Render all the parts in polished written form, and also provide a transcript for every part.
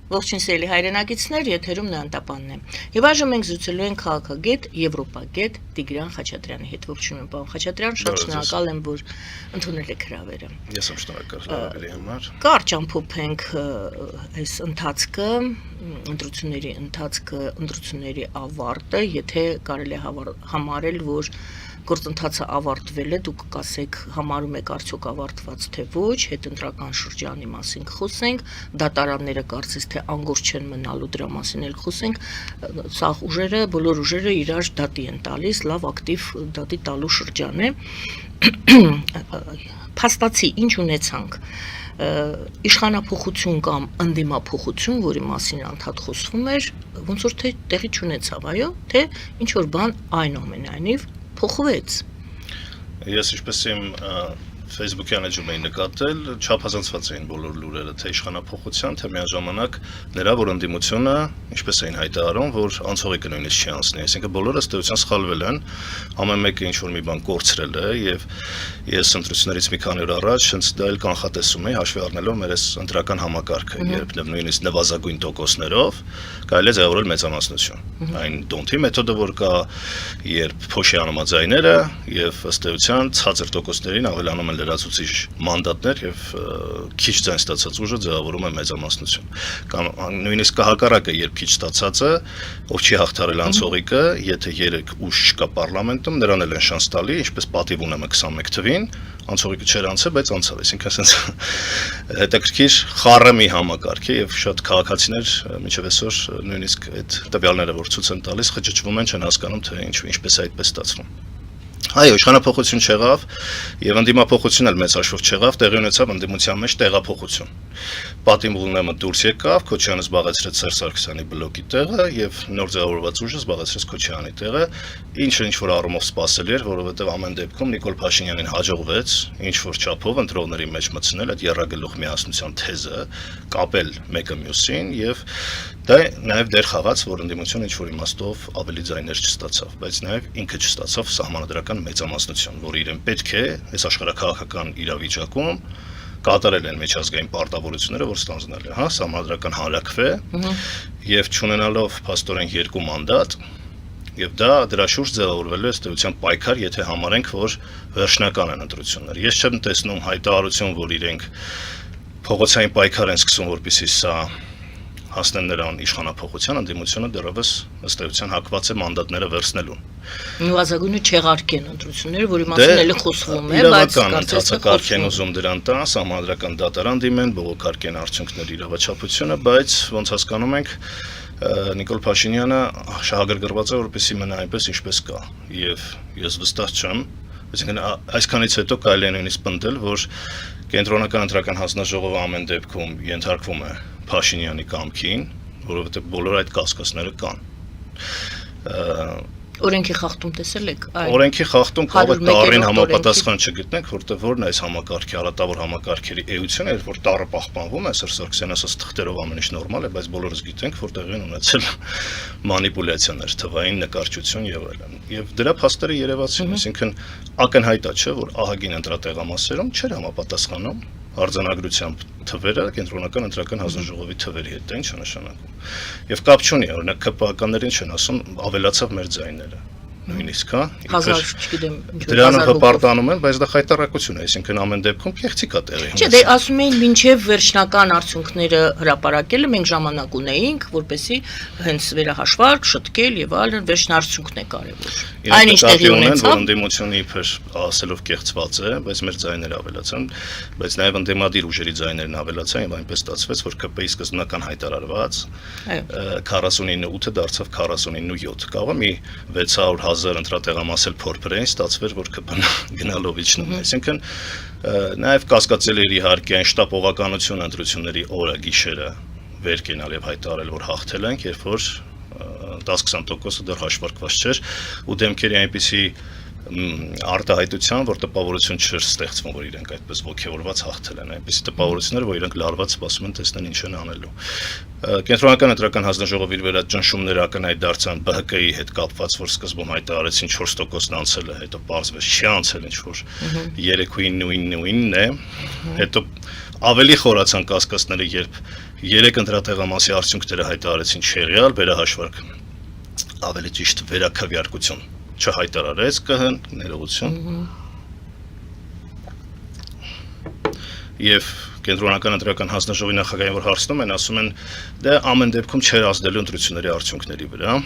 Ողջույն սիրելի հայրենակիցներ, եթերում Նանտապանն է։ Եվ այժմ մենք զրուցելու ենք քաղաքագետ, եվրոպագետ Տիգրան Խաչատրյանի հետ։ Ողջույն եմ, պարոն Խաչատրյան, շատ շնորհակալ եմ, որ ընդունել եք հրավերը։ Ես եմ շնորհակալ հրավերի համար։ Կարճ ամփոփենք այս ընթացքը, ընտրությունների ավարտը, եթե կարելի է համարել, որ գործընթացը ավարտվել է, դուք կասեք, համարում եք արդյոք ավարտված թե ոչ, հետընտրական շրջանի մասին խոսենք, դատարանները կարծես թե անգործ չեն մնալու, դրա մասին էլ խոսենք, սաղ ուժերը, բոլոր ուժերը իրար դատի են տալիս, լավ ակտիվ դատի տալու շրջան է։ Փաստացի, ինչ ունեցանք, իշխանափոխություն կամ ընդդիմափոխություն, որի մասին անդադ խոսվում էր, ոնց որ թե տեղի չունեցավ, այո, թե ինչ որ բան այնուամենայնիվ փոխվեց։ Ես ինչպես իմ Facebook-յան էջում էի նկատել, չափազանցված էին բոլոր լուրերը, թե իշխանափոխության, թե միաժամանակ նրա որ ընդդիմությունը, ինչպես էին հայտարարում, որ անցողիկը նույնիսկ չի անցնի, այսինքն բոլորը ըստ էության սխալվել են, ամեն մեկը ինչ որ մի բան կորցրել է եւ ես ընտրություններից մի քանի օր առաջ հենց դա էլ կանխատեսում էի, հաշվի առնելով մեր այս ընտրական համակարգը, երբ նույնիսկ նվազագույն տոկոսներով կարելի է ձևավորել մեծամասնություն։ Այն դոնթի մեթոդը, որ կա, երբ փոշի անոմաձայները եւ ըստ էության ցածր տոկոսներին ավելանում են լրացուցիչ մանդատներ եւ քիչ ձայն ստացած ուժը ձևավորում է մեծամասնություն։ Կամ նույնիսկ հակառակը, երբ քիչ ստացածը, ով չի հաղթարել անցողիկը, եթե 3 ուժ չկա պարլամենտում, նրան էլ են շանս տալի, ինչպես պատիվ ունեմ 21 թվին, անցողիկը չէր անցել, բայց անցավ, այսինքն ասենց հետաքրքիր խառը մի համակարգ է եւ շատ քաղաքացիներ մինչեւ այսօր նույնիսկ այդ տվյալները, որ ցույց են տալիս, խճճվում են, չեն հասկանում, թե ինչպես է այդպես ստացվում։ Այո, իշխանափոխություն չեղավ եւ ընդդիմափոխություն էլ մեծ հաշվով չեղավ, տեղի ունեցավ ընդդիմության մեջ տեղափոխություն։ Պատիմ Ղուլնեմը դուրս եկավ, Քոչյանը զբաղեցրեց Սերժ Սարգսյանի բլոկի տեղը եւ նոր ձևավորված ուժը զբաղեցրեց Քոչյանի տեղը, ինչը ինչ որ առումով սպասելի էր, որովհետեւ ամեն դեպքում Նիկոլ Փաշինյանին հաջողվեց ինչ որ չափով ընտրողների մեջ մտցնել այդ երրագլուխ միասնության թեզը, կապել մեկը մյուսին եւ դա նաեւ դեր խաղաց, որ ընդդիմությունը ինչ որ իմաստով ավելի ձայներ չստացավ, բայց նաեւ ինքը չստացավ սահմանադրական մեծամասնություն, որ իրեն պետք է այս աշխարհակաղակական իրավիճակում կատարել են միջազգային պարտավորությունները, որ ստանձնել է, հա, սահմանադրական հանրաքվե եւ չունենալով փաստորեն 2 մանդատ, եւ դա դրա շուրջ ձևավորվել է ըստ էության պայքար, եթե համարենք, որ վերջնական են ընտրությունները։ Ես չեմ տեսնում հայտարարություն, որ իրենք փողոցային պայքար են սկսում, որպեսզի սա հասնեն նրան իշխանափոխության, ընդդիմությունը դեռևս ըստ էության հակված է մանդատները վերցնելուն։ Նվազագույնը չեղարկեն ընտրությունները, որի մասին էլ խոսվում է, բայց կարծես են ուզում դրան տան, սահմանադրական դատարան դիմեն, բողոքարկեն արդյունքների իրավաչափությունը, բայց ոնց հասկանում ենք, Նիկոլ Փաշինյանը շահագրգռված է, որպեսզի մնա այնպես, ինչպես կա, եւ ես վստահ չեմ, այսինքն այսքանից հետո կարելի է նույնիսկ պնդել, որ կենտրոնական ընտրական հանձնաժողովը ամեն դեպքում ենթարկվում է Փաշինյանի կամքին, որովհետեւ բոլոր այդ կասկածները կան։ Օրենքի խախտում տեսել եք։ Օրենքի խախտում կարող է տարին համապատասխան չգտնենք, որտեղ որն է այս համակարգի արատավոր համակարգերի էությունը, երբ որ տառը պահպանվում է, Սերժ Սարգսյանը ասած թղթերով ամեն ինչ նորմալ է, բայց բոլորս գիտենք, որ տեղի են ունեցել մանիպուլյացիաներ, թվային նկարչություն եւ այլն։ Եվ դրա փաստերը երևացին, այսինքն ակնհայտ է, չէ, որ ահագին ընտրատեղամասերում չէր համապատասխանում արձանագրությամբ թվերը կենտրոնական ընտրական հանձնաժողովի թվերի հետ, դա ինչ է նշանակում։ Եվ կապ չունի, օրինակ ԿՊԱ-ականներին չեն ասում, ավելացավ մեր ձայները։ Նույնիսկ, հա, դրանը հպարտանում են, բայց դա խայտարակություն է, այսինքն ամեն դեպքում կեղծիք է տեղի ունեցել։ Չէ, դե ասում էին մինչև վերջնական արդյունքները հրապարակելը մենք ժամանակ ունեինք, որպեսզի հենց վերահաշվարկ, շտկել եւ այլն, վերջնարդյունքն է կարեւոր։ Այնինչ տեղի ունեցավ, որ ընդդիմությունը իբր ասելով կեղծված է, բայց մեր ձայները ավելացան, բայց նաեւ ընդդիմադիր ուժերի ձայներն ավելացան եւ այնպես ստացվեց, որ ԿՊ-ի սկզբնական հայտարարված 49-8-ը դարձավ 49-7, կարող է մի 600,000 ընտրատեղամասել փորփրեն ստացվեր, որ ԿՊ-ն գնալով իջնում է, այսինքն նաեւ կասկածել էր իհարկե այն շտապողականություն ընտրությունների օրը գիշերը վեր կենալ եւ հայտարարել, որ հաղթել ենք, երբ որ 10-20% դեռ հաշվարկված չէր ու դեմքերի այնպիսի արտահայտության, որ տպավորություն չէր ստեղծվում, որ իրենք այդպես ոգևորված հաղթել են, այնպեսի տպավորություններ, որ իրենք լարված սպասում են տեսնեն ինչ են անելու։ Կենտրոնական ընտրական հանձնաժողովի վրա ճնշումները ակնհայտ դարձան ԲՀԿ-ի հետ կապված, որ սկզբում հայտարարեցին 4%-ն անցել է, հետո պարզվեց չի անցել ինչ որ 3.9 է, հետո ավելի խորացան կասկածները, երբ 3 ընտրատեղամասի արդյունքները հայտարարեցին չեղյալ, վերահաշվարկ, ավելի ճիշտ վերաքվեարկություն չհայտարարեց ԿՀ-ն, ներողություն։ Եվ կենտրոնական ընտրական հանձնաժողովի նախագահին որ հարցնում են, ասում են, դե ամեն դեպքում չէր ազդելու ընտրությունների արդյունքների վրա,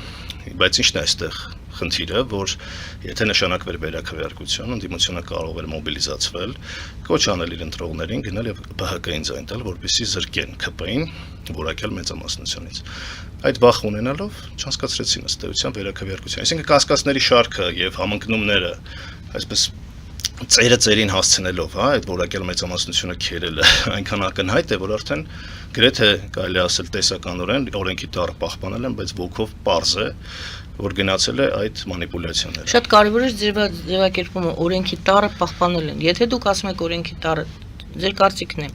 բայց ինչն է այստեղ խնդիրը, որ եթե նշանակվեր վերաքվեարկություն, ընդդիմությունը կարող էր մոբիլիզացվել, կոչ անել իր ընտրողներին, գնել եւ ԲՀԿ-ին ձայն տալ, որպեսզի զրկեն ԿՊ-ին, որակյալ մեծամասնությունից։ Այդ վախ ունենալով չհասկացրեցին ըստ էության վերաքվեարկություն։ Այսինքն կասկածների շարքը եւ համընկնումները, այսպես ծերը ծերին հասցնելով, հա, այդ որակյալ մեծամասնությունը քերելը այնքան ակնհայտ է, որ արդեն գրեթե կարելի ասել տեսականորեն օրենքի տառը պահպանել են, բայց ոգով պարզ է, որ գնացել է այդ մանիպուլյացիաները։ Շատ կարևոր է ձևակերպումը օրենքի տառը պահպանել են։ Եթե դուք ասում եք օրենքի տառը ձեր կարծիքն է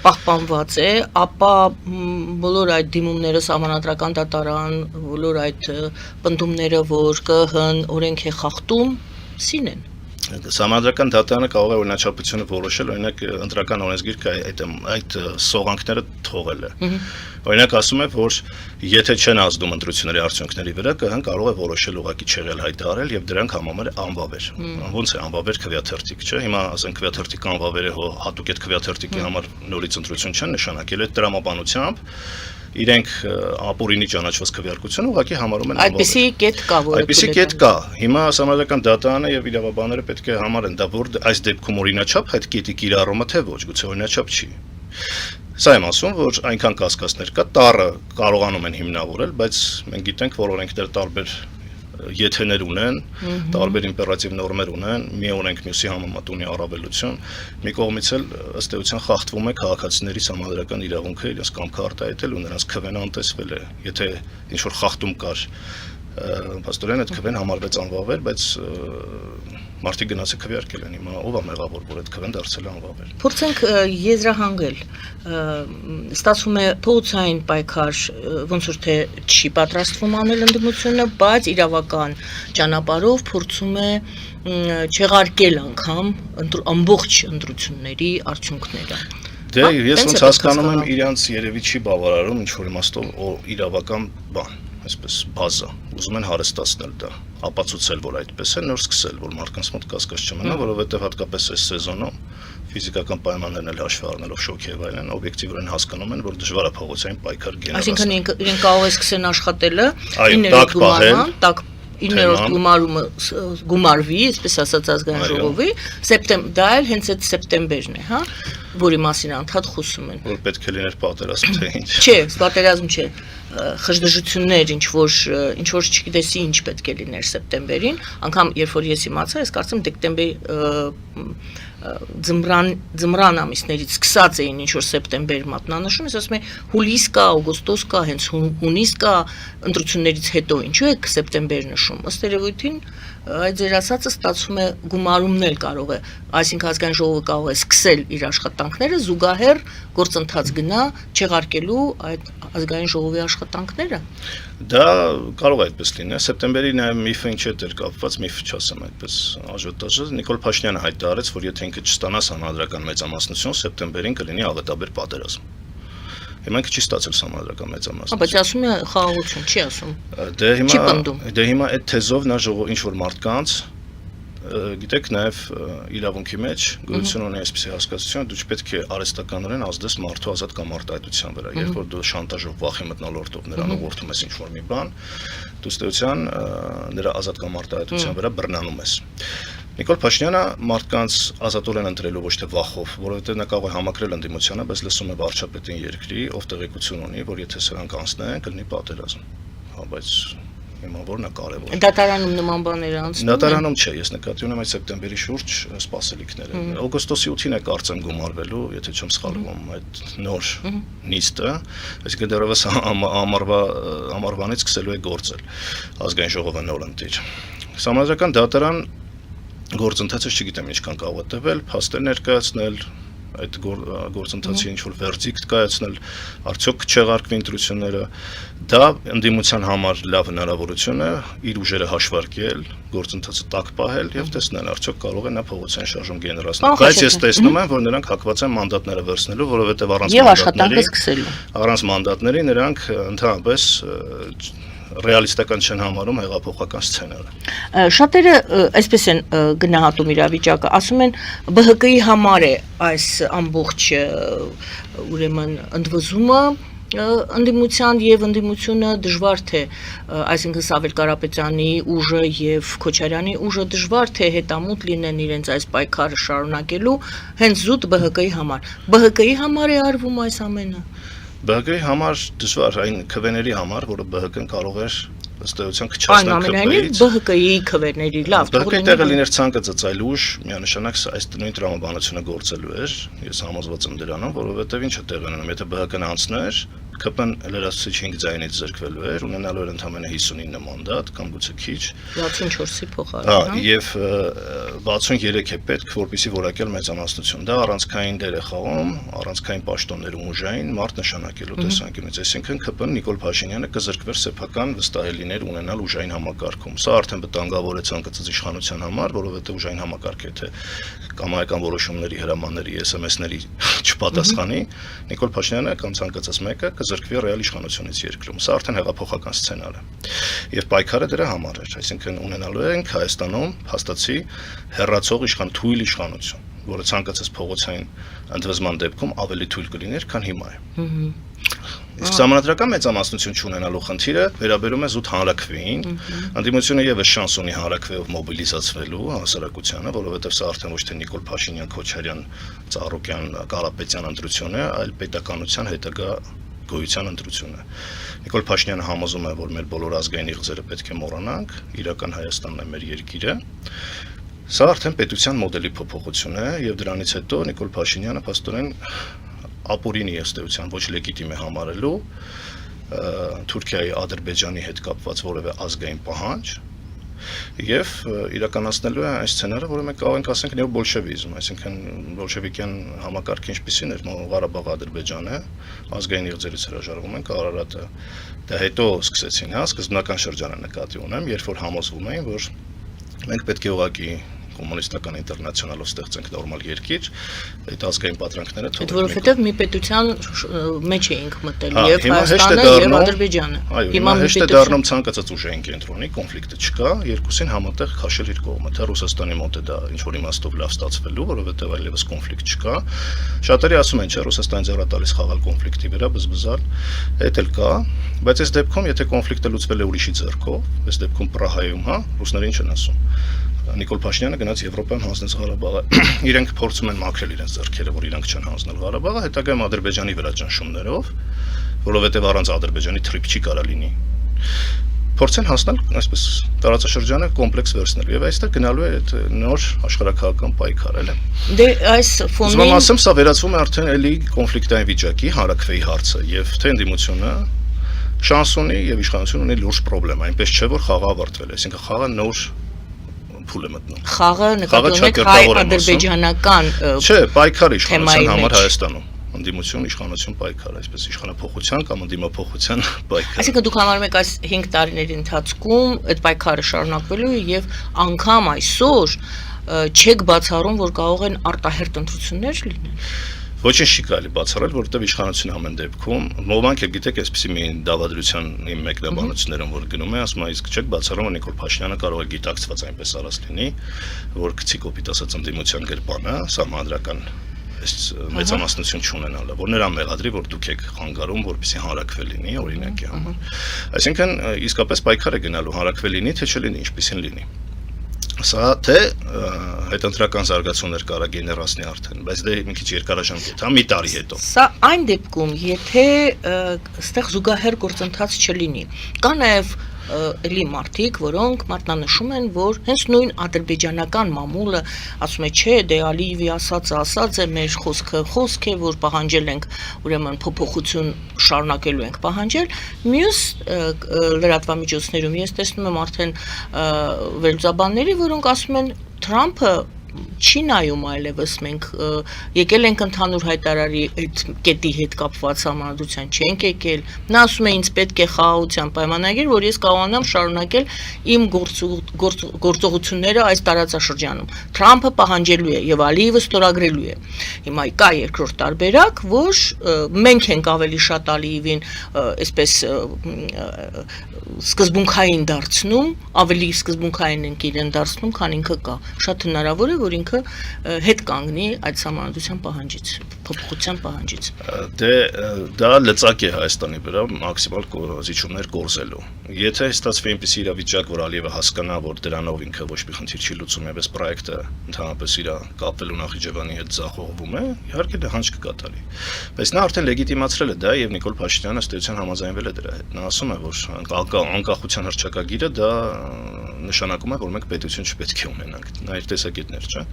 պահպանված է, ապա բոլոր այդ դիմումները սահմանադրական դատարան, բոլոր այդ պնդումները, որ ԿՀ-ն օրենք է խախտում, սին են։ Սահմանադրական դատարանը կարող է օրինաչափությունը որոշել, օրինակ ընտրական օրենսգիրքը այդ սողանքները թողել է։ Օրինակ ասում է, որ եթե չեն ազդում ընտրությունների արդյունքների վրա, ԿՀ-ն կարող է որոշել ուղղակի չեղյալ հայտարարել եւ դրանք համարել անվավեր։ Ոնց է անվավեր քվեաթերթիկ, չէ՞։ Հիմա ասենք քվեաթերթիկ անվավեր է, հատուկ այդ քվեաթերթիկի համար նորից ընտրություն չեն նշանակել, այդ տրամաբանությամբ իրենք ապօրինի ճանաչված քվեարկությունը ուղղակի համարում են անվավեր։ Այդպիսի կետ կա, որը այդպիսի կետ կա։ Հիմա սահմանադրական դատարանը եւ իրավաբանները պետք է համարեն դա, որ այս դեպքում օրինաչափ այդ կետի կիրառումը թե ոչ, գուցե օրինաչափ չի։ Սա եմ ասում, որ այնքան կասկածներ կա, տառը կարողանում են հիմնավորել, բայց մենք գիտենք, որ օրենքները տարբեր եթեներ ունեն, տարբեր իմպերատիվ նորմեր ունեն, մի օրենք մյուսի համեմատ ունի առավելություն, մի կողմից էլ ըստ էության խախտվում է քաղաքացիների սահմանադրական իրավունքը իրենց կամքը արտահայտել ու նրանց քվեն անտեսվել է, եթե ինչ որ խախտում կար, փաստորեն այդ քվեն համարվեց անվավեր, բայց մարդիկ գնացել քվեարկել են, հիմա ով է մեղավոր, որ այդ քվեն դարձել է անվավեր։ Փորձենք եզրահանգել, ստացվում է փողոցային պայքար, ոնց որ թե չի պատրաստվում անել ընդդիմությունը, բայց իրավական ճանապարհով փորձում է չեղարկել անգամ ամբողջ ընտրությունների արդյունքները։ Դե ես ոնց հասկանում եմ, իրանց երևի չի բավարարում ինչ որ իմաստով իրավական բան, այսպես բազա, ուզում են հարստացնել դա, ապացուցել, որ այդպես է, նոր սկսել, որ մարդկանց մոտ կասկած չմնա, որովհետև հատկապես այս սեզոնում ֆիզիկական պայմաններն էլ հաշվի առնելով շոկ եւ այլն, օբյեկտիվորեն հասկանում են, որ դժվար է փողոցային պայքար գնալ։ Այսինքն իրենք կարող է սկսեն աշխատելը, տակ պահել, տակ 9-րդ գումարումը գումարվի, այսպես ասած ազգային ժողովի, դա էլ հենց այդ սեպտեմբերն է, հա, որի մասին անդադ խոսում են։ Որ պետք է լիներ պատերազմ թե ինչ։ Չէ, պատերազմ չէ, խժդժություններ, ինչ որ չգիտեսի ինչ պետք է լիներ սեպտեմբերին, անգամ երբ որ ես իմացա, ես կարծում դեկտեմբերի ձմռան ամիսներից սկսած էին ինչ որ սեպտեմբեր մատնանշում, ես ասում եմ հուլիս կա, օգոստոս կա, հենց հունիս կա, ընտրություններից հետո ինչու է սեպտեմբեր նշում։ Ըստ երևույթին այդ ձեր ասածը ստացվում է գումարումն էլ կարող է, այսինքն ազգային ժողովը կարող է սկսել իր աշխատանքները, զուգահեռ գործընթաց գնա չեղարկելու այդ ազգային ժողովի աշխատանքները։ Դա կարող է այդպես լինել։ Սեպտեմբերի նաև միֆը ինչ է դեր կապված, միֆ չասեմ այդպես աժոտաժը, Նիկոլ Փաշինյանը հայտարարեց, որ եթե ինքը չստանա սահմանադրական մեծամասնություն, սեպտեմբերին կլինի աղետաբեր պատերազմ։ Հիմա ինքը չի ստացել սահմանադրական մեծամասնություն։ Բայց ասում է խաղաղություն, չի ասում։ Դե հիմա այդ թեզով նա ինչ որ մարդկանց գիտեք նաև իրավունքի մեջ գոյություն ունի այսպիսի հասկացություն, դու չպետք է արհեստականորեն ազդես մարդու ազատ կամ արտահայտության վրա, երբ որ դու շանտաժով վախի մտնոլորտով նրան ուղղորդում ես ինչ-որ մի բան, դու ըստ էության նրա ազատ կամ արտահայտության վրա բռնանում ես։ Նիկոլ Փաշինյանը մարդկանց ազատորեն ընտրելու ոչ թե վախով, որովհետև նա կարող է համակրել ընդդիմությանը, բայց լսում է վարչապետին երկրի, ով տեղեկություն ունի, որ եթե սրանք անցնեն, կլինի պատերազմ։ Հա, բայց հիմա որն է կարևոր։ Դատարանում նման բաներ անցնում։ Դատարանում չէ, ես նկատի ունեմ այդ սեպտեմբերի շուրջ սպասելիքները։ Օգոստոսի 8-ին է կարծեմ գումարվելու, եթե չեմ սխալվում, այդ նոր նիստը, այսինքն դեռևս ամառվանից սկսելու է գործել ազգային ժողովը նոր ընտիր։ Սահմանադրական դատարան գործընթացը չգիտեմ ինչքան կարող է տևել, փաստեր ներկայացնել, այդ գործընթացի ինչ-որ վերդիկտ կայացնել, արդյոք չեղարկվի ընտրությունները, դա ընդդիմության համար լավ հնարավորություն է իր ուժերը հաշվարկել, գործընթացը տակ պահել եւ տեսնել արդյոք կարող է նա փողոցային շարժում գեներացնել։ Բայց ես տեսնում եմ, որ նրանք հակված են մանդատները վերցնելու, որովհետեւ առանց մանդատների նրանք ընդհանրապես ռեալիստական չեն համարում հեղափոխական սցենարը։ Շատերը այսպես են գնահատում իրավիճակը, ասում են ԲՀԿ-ի համար է այս ամբողջ ուրեմն ընդվզումը ընդդիմության եւ ընդդիմությունը դժվար թե այսինքն Սավել Կարապետյանի ուժը եւ Քոչարյանի ուժը դժվար թե հետամուտ լինեն իրենց այս պայքարը շարունակելու հենց զուտ ԲՀԿ-ի համար։ ԲՀԿ-ի համար է արվում այս ամենը։ ԲՀԿ-ի համար դժվար այն քվեների համար, որը ԲՀԿ-ն կարող էր ըստ էության քչացնել քվեից։ ԲՀԿ-ի քվեների լավ, ԲՀԿ-ի տեղը լիներ ցանկը ծծայլ ուժ, միանշանակ այս նույն տրամաբանությունը գործելու էր։ Ես համոզված եմ դրանով, որովհետև ինչ է տեղի ունենում, եթե ԲՀԿ-ն անցներ, ԿՊ-ն լրացուցիչ 5 ձայնից զրկվելու էր, ունենալու էր ընդամենը 59 մանդատ կամ գուցե քիչ 64-ի փոխարեն, եւ 63 է պետք, որպեսզի որակել մեծամասնություն։ Դա առանցքային դեր է խաղում, առանցքային պաշտոններում ուժային մարդ նշանակելու տեսանկյունից, այսինքն ԿՊ-ն Նիկոլ Փաշինյանը կզրկվեր սեփական վստահելիներ ունենալ ուժային համակարգում։ Սա արդեն վտանգավոր է ցանկացած իշխանության համար, որովհետեւ ուժային համակարգը եթե կամայական որոշումների, հրամանների, SMS-ների չպատասխանի, Նիկոլ Փաշինյանը կամ ցանկացած մեկը կզրկվի ռեալ իշխանությունից երկրում։ Սա արդեն հեղափոխական սցենար է։ Եվ պայքարը դրա համար էր, այսինքն ունենալու ենք Հայաստանում փաստացի հեռացող թույլ իշխանություն, որը ցանկացած փողոցային ընդվզման դեպքում ավելի թույլ կլիներ, քան հիմա է։ Իսկ ժամանակական մեծամասնություն չունենալու խնդիրը վերաբերում է զուտ հանրաքվեին, ընդդիմությունը եւս շանս ունի հանրաքվեով մոբիլիզացվելու հասարակությանը, որովհետեւ սա արդեն ոչ թե Նիկոլ Փաշինյան, Քոչարյան, Ծառուկյան, Կարապետյան ընտրություն է, այլ պետականության հետագա գոյության ընտրություն է։ Նիկոլ Փաշինյանը համոզում է, որ մեր բոլոր ազգային իղձերը պետք է մոռանանք, իրական Հայաստանն է մեր երկիրը։ Սա արդեն պետության մոդելի փոփոխություն է եւ դրանից հետո Նիկոլ Փաշինյանը փաստորեն ապօրինի ըստ էության ոչ լեգիտիմ է համարելու Թուրքիայի, Ադրբեջանի հետ կապված որևէ ազգային պահանջ եւ իրականացնելու է այն սցենարը, որը մենք կարող ենք ասենք նեոբոլշևիզմ, այսինքն բոլշևիկյան համակարգը ինչպիսին էր, Ղարաբաղը Ադրբեջանը, ազգային իղձերից հրաժարվում ենք, Արարատը դա հետո սկսեցին, սկզբնական շրջանը նկատի ունեմ, երբ որ համոզվում էին, որ մենք պետք է ուղղակի կոմունիստական ինտերնացիոնալով ստեղծենք նորմալ երկիր, այդ ազգային պատրանքները թողնենք։ Որովհետև մի պետության մեջ էինք մտել եւ Հայաստանը եւ Ադրբեջանը։ Հիմա հեշտ է դառնում ցանկացած ուժային կենտրոնի, կոնֆլիկտը չկա, երկուսին համատեղ քաշել իր կողմը, թե Ռուսաստանի մոտ է դա ինչ որ իմաստով լավ ստացվելու, որովհետև այլևս կոնֆլիկտ չկա։ Շատերը ասում են, չէ, Ռուսաստանը ձեռատալիս խաղալ կոնֆլիկտի վրա, բզբզալ, դա էլ կա, բայց այս դեպքում եթե կոնֆլիկտը լուծվել է ուրիշի ձեռքով, այս դեպքում Պրահայում, ռուսներին չեն ասում։ Նիկոլ Փաշինյանը գնաց Եվրոպայում հանձնեց Ղարաբաղը։ Իրենք փորձում են մաքրել իրենց ձեռքերը, որ իրանք չեն հանձնել Ղարաբաղը, հետագայում Ադրբեջանի վրա ճնշումներով, որովհետև առանց Ադրբեջանի թրիփ չի կարա լինի։ Փորձեն հասնել, այսպես տարածաշրջանը կոմպլեքս վերցնել եւ այստեղ գնալու է այդ նոր աշխարհակահական պայքարը։ Դե այս ֆոնին Ուսում ասեմ, սա վերածվում է արդեն էլի կոնֆլիկտային վիճակի, հանրաքվեի հարցը եւ թե ընդդիմությունը շանս ունի եւ իշխանություն ունի լուրջ խնդրեմ, այնպես չէ որ խաղը ավարտվել է, այսինքն խաղը նոր փուլ է մտնում։ Խաղը նկատի ունեք հայ-ադրբեջանական չէ, պայքար իշխանության համար Հայաստանում։ Ընդդիմություն, իշխանություն պայքար, այսպես իշխանափոխության կամ ընդդիմափոխության պայքար։ Այսինքն դուք համարում եք այս 5 տարիների ընթացքում այդ պայքարը շարունակվելու եւ անգամ այսօր չեք բացառում, որ կարող են արտահերթ ընտրություններ լինել։ Ոչինչ չի կարելի բացառել, որովհետև իշխանությունը ամեն դեպքում, ոմանք էլ գիտեք, այսպեսի մի դավադրության մեկնաբանություններում որ գնում է, ասում է, իսկ չեք բացառում, որ Նիկոլ Փաշինյանը կարող է գիտակցված այնպես արած լինի, որ գցի կոպիտ ասած ընդդիմության գրպանը, սահմանադրական այս մեծամասնություն չունենալը, որ նրան մեղադրի, որ դուք եք խանգարում, որպեսզի հանրաքվե լինի, օրինակի համար։ Այսինքն իսկապես պայքար է գնալու հանրաքվե լինի, թե չլինի, ինչպեսին լինի։ Սա թե հետընտրական զարգացումներ կարա գեներացնի արդեն, բայց դե մի քիչ երկարաժամկետ, մի տարի հետո։ Սա այն դեպքում, եթե այստեղ զուգահեռ գործընթաց չլինի, կա նաև էլի մարդիկ, որոնք մատնանշում են, որ հենց նույն ադրբեջանական մամուլը ասում է, չէ, դե Ալիևի ասած է, մեր խոսքը խոսք է, որ պահանջել ենք, ուրեմն փոփոխություն շարունակելու ենք պահանջել, մյուս լրատվամիջոցներում ես տեսնում եմ արդեն վերլուծաբանների, որոնք ասում են Թրամփը չի նայում այլևս մենք եկել ենք ընդհանուր հայտարարի այդ կետի հետ կապված համանդրության չենք եկել նա ասում է ինձ պետք է խաղաղության պայմանագիր որ ես կարողանամ շարունակել իմ գործողությունները այս տարածաշրջանում Թրամփը պահանջելու է եւ Ալիևը ստորագրելու է հիմա կա երկրորդ տարբերակ որ մենք ենք ավելի շատ Ալիևին այսպես սկզբունքային դարձնում ավելի սկզբունքային ենք իրեն դարձնում քան ինքը կա շատ հնարավոր է որ ինքը հետ կանգնի այդ համանդրության պահանջից փոփոխության պահանջից դե դա լծակ է Հայաստանի վրա մաքսիմալ զիջումներ կորզելու եթե ստացվի այնպիսի իրավիճակ որ Ալիևը հասկանա որ դրանով ինքը ոչ մի խնդիր չի լուծում եւ այս պրոյեկտը ընդհանրապես իր կապվելու Նախիջևանի հետ ձախողվում է իհարկե դա հանց կկատարի բայց նա արդեն լեգիտիմացրել է դա եւ Նիկոլ Փաշինյանը ըստ էության համաձայնվել է դրա հետ նա ասում է որ անկախության հռչակագիրը դա նշանակում է որ մենք պետություն չպետք է ունենանք նա իր տեսակետներ չէ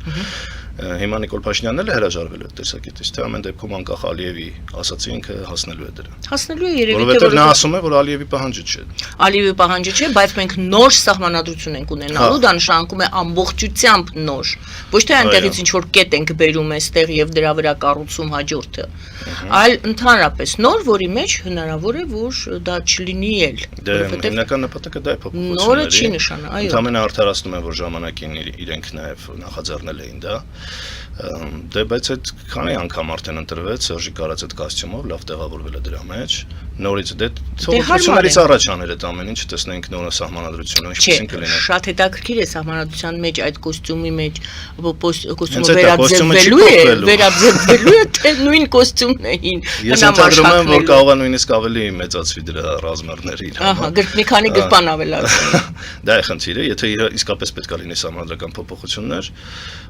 հիմա Նիկոլ Փաշինյանն էլ հրաժարվել է տեսակետից թե ամեն դեպքում անկախ Ալիևի ասացի ինքը հասնելու է դրան հասնելու է երևի որովհետեւ նա ասում է որ Ալիևի պահանջը չէ Ալիևի պահանջը չէ բայց մենք նոր սահմանադրություն ենք ունենալու դա նշանակում է ամբողջությամբ նոր ոչ թե այնտեղից ինչ որ կետ ենք բերում այստեղ եւ դրա վրա կառուցում հաջորդը այլ ընդհանրապես նոր որի մեջ հնարավոր է որ դա չլինի էլ դե հիմնական նպատակը դա է փոփոխությունների նորը չի նշանակում այո ընդամենը արդարացնում են որ ժամանակին իրենք նաեւ նախաձեռնել էին դա դե բայց այդ քանի անգամ արդեն ընտրվեց Սերժիկ Կարաց այդ կոստյումով լավ տեղավորվել է դրա մեջ նորից դե թողություններից առաջ անել այդ ամեն ինչ տեսնենք նոր սահմանադրությունը ինչպես կլինի շատ հետաքրքիր է սահմանադրության մեջ այդ կոստյումի մեջ կոստյումը վերաձգվելու է թե նույն կոստյումն էին ես ընդհանրում եմ որ կարող է նույնիսկ ավելի մեծացվի դրա ռազմերները իր ահա մի քանի գրպան ավելացնի դա է խնդիրը եթե իսկապես պետք է լինի սահմանադրական փոփոխություններ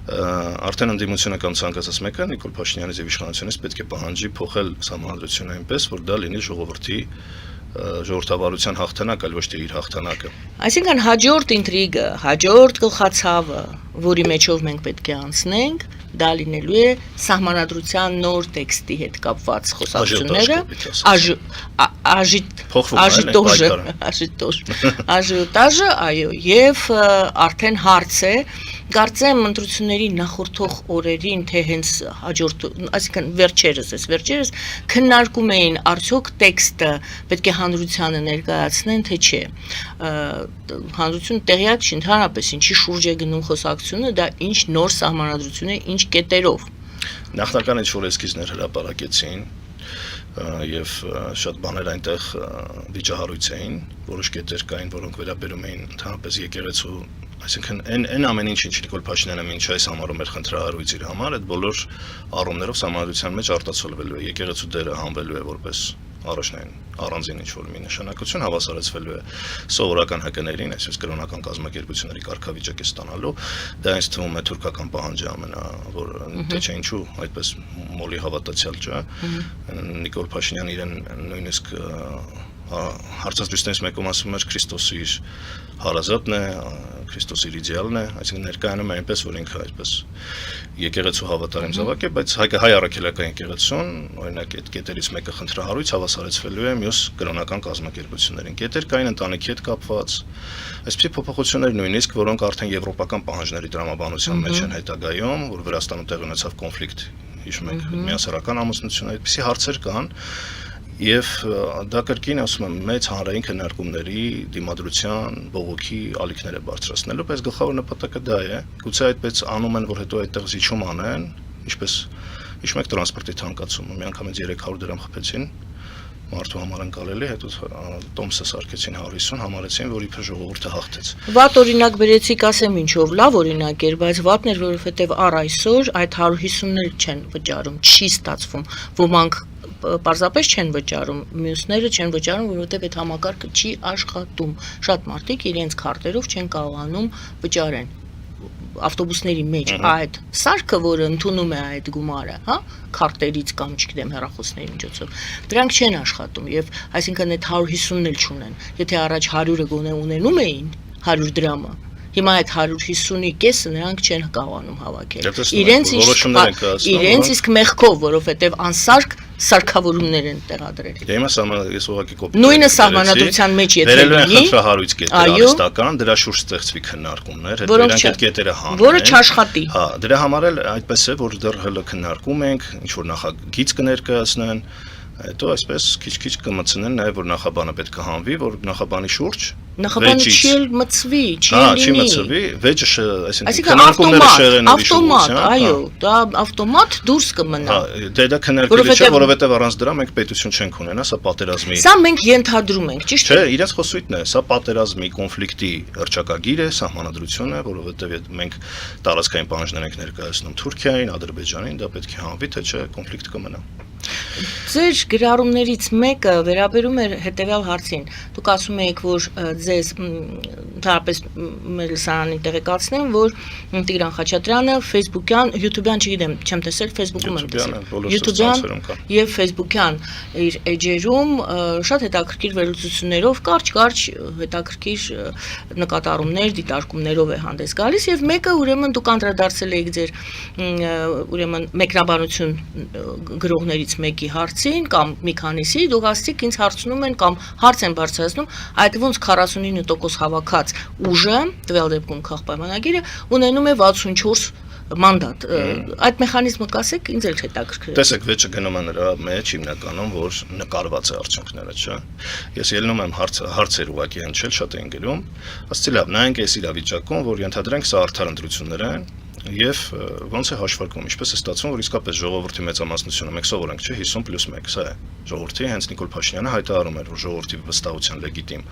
արդեն ընդդիմությունը կամ ցանկացած մեկը Նիկոլ Փաշինյանից եւ իշխանությունից պետք է պահանջի փոխել սահմանադրությունը այնպես որ դա լինի ժողովրդի ժողովրդավարության հաղթանակ, այլ ոչ թե իր հաղթանակը։ Այսինքն հաջորդ ինտրիգը, հաջորդ գլխացավը, որի մեջով մենք պետք է անցնենք, դա լինելու է սահմանադրության նոր տեքստի հետ կապված խոսակցությունները, աժիտաժը, այո, եւ արդեն հարց է Կարծեմ ընտրությունների նախորդող օրերին թե հենց հաջորդ, այսինքն վերջերս քննարկում էին արդյոք տեքստը պետք է հանրությանը ներկայացնեն թե չէ։ Հանրությունը տեղյակ չի ընդհանրապես ինչի շուրջ է գնում խոսակցությունը, դա ինչ նոր սահմանադրություն է, ինչ կետերով։ Նախնական ինչ-որ էսքիզներ հրապարակեցին եւ շատ բաներ այնտեղ վիճահարույց էին, որոշ կետեր կային, որոնք վերաբերում էին ընդհանրապես եկեղեցու, այսինքն այն ամեն ինչ Նիկոլ Փաշինյանը մինչ այս համարում էր խնդրահարույց իր համար, այդ բոլոր առումներով սահմանադրության մեջ արտացոլվելու է, եկեղեցու դերը հանվելու է որպես առաջնային առանձին ինչ-որ մի նշանակություն հավասարեցվելու է սովորական ՀԿ-ներին, այսպես կրոնական կազմակերպությունների կարգավիճակ է ստանալու, դա ինձ թվում է թուրքական պահանջը որ թե չէ ինչու այդպես մոլի հավատացյալ չէ, Նիկոլ Փաշինյանը իրեն նույնիսկ հարցազրույցներից մեկում ասում էր Քրիստոսի իր հարազատն է, Քրիստոսի իր իդեալն է, այսինքն ներկայանում է այնպես, որ ինքը այսպես եկեղեցու հավատարիմ զավակ է, բայց հայ առաքելական եկեղեցուն, օրինակ այդ կետերից մեկը խնդրահարույց հավասարեցվելու է մյուս կրոնական կազմակերպություններին։ Կետեր կային ընտանիքի հետ կապված, այսպիսի փոփոխություններ նույնիսկ, որոնք արդեն եվրոպական պահանջների տրամաբանության մեջ են հետագայում, որ Վրաստանում տեղի ունեցավ կոնֆլիկտ, հիշում եք, միասեռական ամուսնություն, այդպիսի հարցեր կան Եվ դա կրկին ասում եմ մեծ հանրային քննարկումների դիմադրության բողոքի ալիքները բարձրացնելու, բայց գլխավոր նպատակը դա է։ Գուցե այդպես անում են, որ հետո այդտեղ զիջում անեն, ինչպես հիշում եք տրանսպորտի թանկացումը, մի անգամ 300 դրամ խփեցին, մարդու համար ընկալելի, հետո տոմսը սարքեցին 150, համարեցին, որ իբր ժողովուրդը հաղթեց։ Վատ օրինակ բերեցիք, ասեմ ինչով, լավ օրինակ էր, բայց վատն էր, որովհետև առ այսօր այդ 150-ներ չեն վճարում, չի ստացվում, ոմանք պարզապես չեն վճարում, մյուսները չեն վճարում, որովհետև այդ համակարգը չի աշխատում։ Շատ մարդիկ իրենց քարտերով չեն կարողանում վճարեն։ ավտոբուսների մեջ այդ սարքը, որը ընդունում է այդ գումարը, հա, քարտերից կամ չգիտեմ հեռախոսների միջոցով, դրանք չեն աշխատում եւ այսինքն այդ 150-ն էլ չունեն։ Եթե առաջ 100-ը գոնե ունենում էին 100 դրամը, հիմա այդ 150-ի կեսը նրանք չեն կարողանում հավաքել։ Իրենց իսկ մեղքով, որովհետեւ անսարք սարքավորումներ են տեղադրել։ Դե հիմա ես ուղղակի կոպիտ։ Նույնը սահմանադրության մեջ եթե լինի, խնդրահարույց կետեր արհեստական, դրա շուրջ ստեղծվի քննարկումներ, հետ դրանք այդ կետերը հանեն։ Որը չաշխատի։ Հա, դրա համար էլ այդպես է, որ դեռ հələ քննարկում ենք, ինչ որ նախագիծ կներկայացնեն, հետո այսպես քիչ-քիչ կմցնեն նաև որ նախաբանը պետք է հանվի, որ նախաբանի շուրջ նախաբանը չի մցվի, չի լինի։ Չի մցվի, վեճը, այսինքն քննարկումները շեղեն ուրիշ ուղղությամբ, այո, դա ավտոմատ դուրս կմնա։ Դե դա քննարկելի չէ, որովհետև առանց դրա մենք պետություն չենք ունենա, սա պատերազմի։ Սա մենք ենթադրում ենք, ճիշտ է։ Չէ, իրենց խոսույթն է, սա պատերազմի կոնֆլիկտի հռչակագիր է, սահմանադրություն է, որովհետև մենք տարածքային պահանջներ ենք ներկայացնում Թուրքիային, Ադրբեջանին, դա պետք է հանվի, թե չէ կոնֆլիկտ կմնա։ Ձեր գրառումներից մեկը վերաբերում էր հետևյալ հարցին։ Դուք ասում եք, որ ձեզ ընդհանրապես մեր լսարանին տեղեկացնեմ, որ Տիգրան Խաչատրյանը Facebook-յան, YouTube-յան չգիտեմ, չեմ տեսել, Facebook-ում եմ տեսել։ YouTube-յան եւ Facebook-յան իր էջերում շատ հետաքրքիր վերլուծություններով, կարճ հետաքրքիր նկատառումներ, դիտարկումներով է հանդես գալիս եւ մեկը ուրեմն դուք անդրադարձել եք ձեր ուրեմն մեկնաբանություն գրողներից մեկի հարցին կամ մի քանիսի դուք ասացիք ինձ հարցնում են կամ հարց են բարձրացնում այդ ոնց 49% հավաքած ուժը տվյալ դեպքում քաղաքապայմանագիրը ունենում է 64 մանդատ այդ մեխանիզմը կասեք ինձ էլ հետաքրքիր տեսեք վեճը գնում է նրա մեջ հիմնականում որ նկարված է արդյունքները չէ ես ելնում եմ հարցեր ուղղակի հնչել շատ են գնում ասեցի լավ նայենք այս իրավիճակում որ ենթադրենք սա արդար ընտրություններ են Եվ ոնց է հաշվարկվում, ինչպես է ստացվում, որ իսկապես ժողովրդի մեծամասնությունը մենք սովորենք, չէ, 50+1, սա է։ Ժողովրդի հենց Նիկոլ Փաշինյանը հայտարարում էր, որ ժողովրդի վստահության լեգիտիմ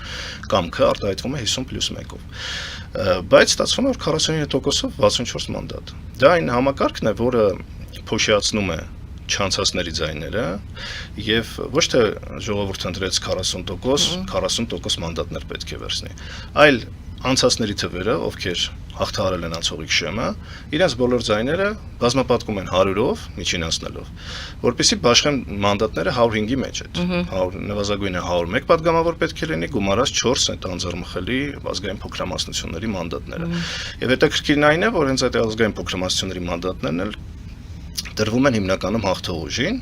կամքը արտահայտվում է 50+1-ով։ Բայց ստացվում է, որ 49%-ով 64 մանդատ։ Դա այն համակարգն է, որը փոշիացնում է չանցածների ձայները եւ ոչ թե ժողովուրդը ընտրեց 40%, 40% մանդատներ պետք է վերցնի, այլ անցածների թվերը, ովքեր հաղթահարել են անցողիկ շեմը, իրենց բոլոր ձայները բազմապատկում են 100-ով, միջին անցնելով, որպեսզի բաշխեն մանդատները 105-ի մեջ այդ, նվազագույնը 101 պատգամավոր պետք է լինի, գումարած 4 այդ անձեռմխելի ազգային փոքրամասնությունների մանդատները։ Եվ հետաքրքիրն այն է, որ հենց այդ ազգային փոքրամասնությունների մանդատներն էլ դրվում են հիմնականում հաղթող ուժին,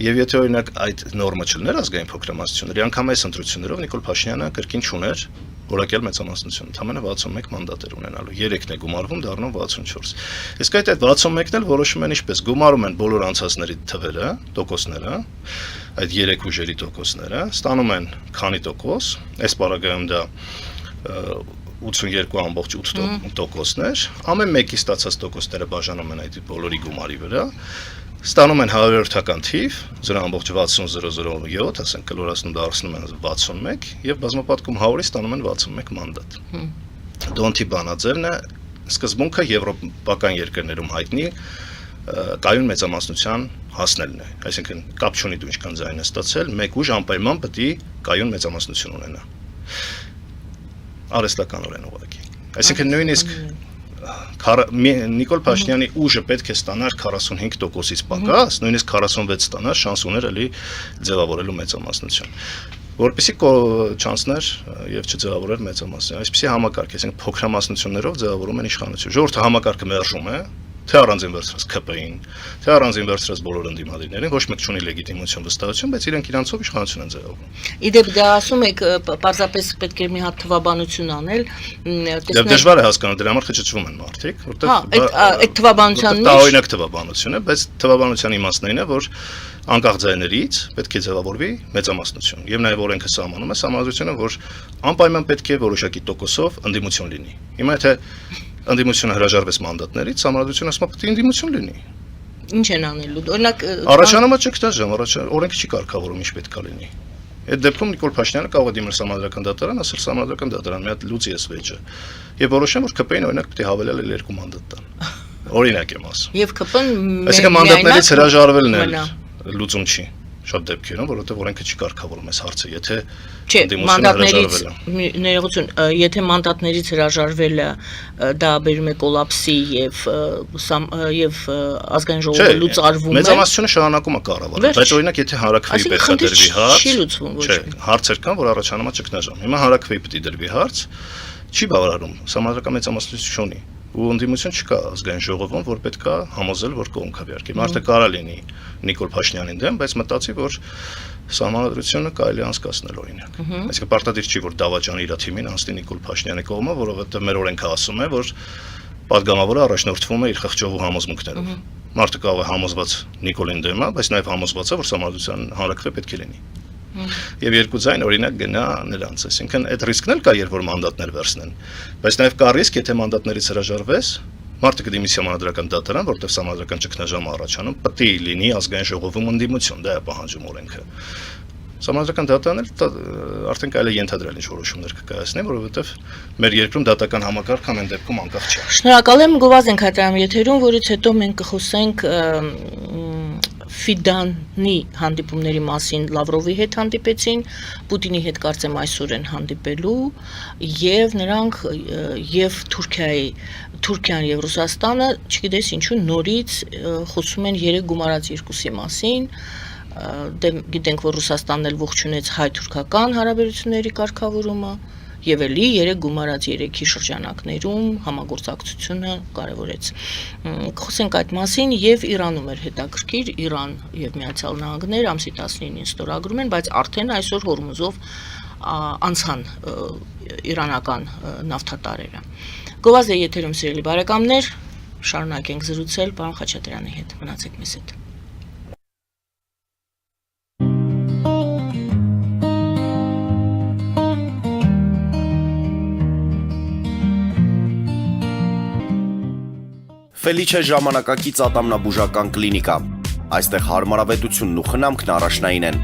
եւ եթե օրինակ այդ նորմը չլներ ազգային փոքրամասնությունների, անգամ այս ընտրություններով Նիկոլ Փաշինյանը կրկին չուներ որակյալ մեծամասնություն, ընդամենը 61 մանդատ էր ունենալու, 3-ն է գումարվում, դառնում 64։ Իսկ այդ 61-ն էլ որոշում են ինչպես, գումարում են բոլոր անցածների թվերը, տոկոսները, այդ 3 ուժերի տոկոսները, ստանում են քանի տոկոս, այս պարագայում դա 82.8%-ներ, ամեն մեկի ստացած տոկոսները բաժանում են այդ բոլորի գումարի վրա, ստանում են 100-ական թիվ, 0.6007, ասենք կլորացնում դարձնում են 61 եւ բազմապատկում 100-ի ստանում են 61 մանդատ։ Դոնթի բանաձևն է սկզբունքը եվրոպական երկրներում հայտնի կայուն մեծամասնության հասնելն է, այսինքն կապ չունի դու ինչքան ձայն ես ստացել, մեկ ուժ անպայման պետք է կայուն մեծամասնություն ունենա։ Արհեստականորեն ուղղակի։ Այսինքն նույնիսկ Նիկոլ Փաշինյանի ուժը պետք է ստանար 45%-ից պակաս, նույնիսկ 46 ստանար, շանս ուներ էլի ձևավորելու մեծամասնություն։ Որպեսզի չանցներ եւ չձևավորեր մեծամասնություն։ Այսպեսի համակարգ, այսինքն փոքրամասնություններով ձևավորում են իշխանություն։ Ժողովրդը համակարգը մերժում է, թե առանձին վերցրած ԿՊ-ին, թե առանձին վերցրած բոլոր ընդդիմադիրներին, ոչ մեկ չունի լեգիտիմություն, վստահություն, բայց իրենք իրանցով իշխանություն են ձևավորում։ Իդեպ դա ասում եք, պարզապես պետք է մի հատ թվաբանություն անել, տեսնել։ Դժվար է հասկանալ, դրա համար խճճվում են մարդիկ, որտեղ այդ թվաբանության մեջ տարօրինակ թվաբանություն է, բայց թվաբանության իմաստն այն է, որ անկախ ձայներից պետք է ձևավորվի մեծամասնություն։ Եվ նաև օրենքը սահմանում է համազգությունը, որ անպայման պետք է որոշակի տոկոսով ընդդիմություն լինի։ Հիմա եթե ընդդիմությունը հրաժարվեց մանդատներից, համազգությունը ասում է պետք է ընդդիմություն լինի։ Ինչ են անելու։ Օրինակ առաջանումը չեք դաժան, օրենքը չի կարգավորում ինչ պետք է լինի։ Այդ դեպքում Նիկոլ Փաշինյանը կարող է դիմել համազգական դատարան, ասել համազգական դատարան, մի հատ լուծի էս վեճը։ Եվ որոշեմ, որ ԿՊ-ին օրինակ պետք է հավելել 2 մանդատ տան։ Օրինակ եմ ասում։ Եվ ԿՊ-ն այսինքն մանդատներից հրաժարվելն է լուծում չի։ շատ դեպքերում, որովհետև օրենքը չի կարգավորում այս հարցը, եթե Չէ, ընդդիմությունը մանդատներից հրաժարվել է։ ներողություն, եթե մանդատներից հրաժարվելը դա բերում է կոլապսի եւ ազգային ժողովը լուծարվում է։ Մեծամասնությունը շարունակում է կառավարել, բայց օրինակ եթե հանրաքվեի բերդրվի հարց, չի լուծվում ոչ։ Չէ, հարցեր կան, որ առաջանում է ճգնաժամ։ Հիմա հանրաքվեի պետք է դրվի հարց, չի բավարարում, համազգական մեծամասնություն չունի։ Ու ընդդիմություն չկա ազգային ժողովում, որ պետք է համոզել, որ կողմ քվեարկի։ Մարդը կարա լինի Նիկոլ Փաշինյանին դեմ, բայց մտածի, որ Սահմանադրությունը կարելի է անցկացնել օրինակ։ Այսինքն պարտադիր չի, որ Դավաճանի իր թիմին անցնի Նիկոլ Փաշինյանի կողմը, որովհետև մեր օրենքը ասում է, որ падգամավորը առաջնորդվում է իր խղճով ու համոզմունքներով։ Մարդը կարող է համոզված Նիկոլին դեմ է, բայց նաև համոզված է, որ Սահմանադրության հանրաքվե պետք է լինի։ Եվ երկու ձայն օրինակ գնա նրանց, այսինքն այդ ռիսկն էլ կա, երբ որ մանդատներ վերցնեն, բայց նաև կա ռիսկ, եթե մանդատներից հրաժարվես, մարդը կդիմի Սահմանադրական դատարան, որտեղ Սահմանադրական ճգնաժամ առաջանում, պետք է լինի ազգային ժողովում ընդդիմություն, դա է պահանջում օրենքը։ Սահմանադրական դատարանն էլ արդեն կարելի է ենթադրել ինչ որոշումներ կկայացնի, որովհետև մեր երկրում դատական համակարգը ամեն դեպքում անկախ չէ։ Շնորհակալ եմ, Գովազդ Քաթարյան եթերում, որից հետո մենք կխոսենք Ֆիդանի հանդիպումների մասին Լավրովի հետ հանդիպեցին, Պուտինի հետ կարծեմ այսօր են հանդիպելու եւ նրանք եւ Թուրքիան եւ Ռուսաստանը, չգիտես ինչու նորից խոսում են 3 գումարած 2-ի մասին, գիտենք որ Ռուսաստանն էլ ողջունեց հայ-թուրքական հարաբերությունների կարգավորումը եւ էլի 3 գումարած 3-ի շրջանակներում համագործակցությունը կարևորեց։ Խոսենք այդ մասին եւ Իրանում էր հետաքրքիր, Իրան եւ Միացյալ Նահանգներ ամսի 19-ին ստորագրում են, բայց արդեն այսօր Հորմուզով անցան իրանական նավթատարերը։ Գովազդ եթերում սիրելի բարեկամներ, շարունակենք զրուցել պարոն Խաչատրյանի հետ, մնացեք մեզ հետ։ Ֆելիչե ժամանակակից ատամնաբուժական կլինիկա։ Այստեղ հարմարավետությունն ու խնամքն առաջնային են։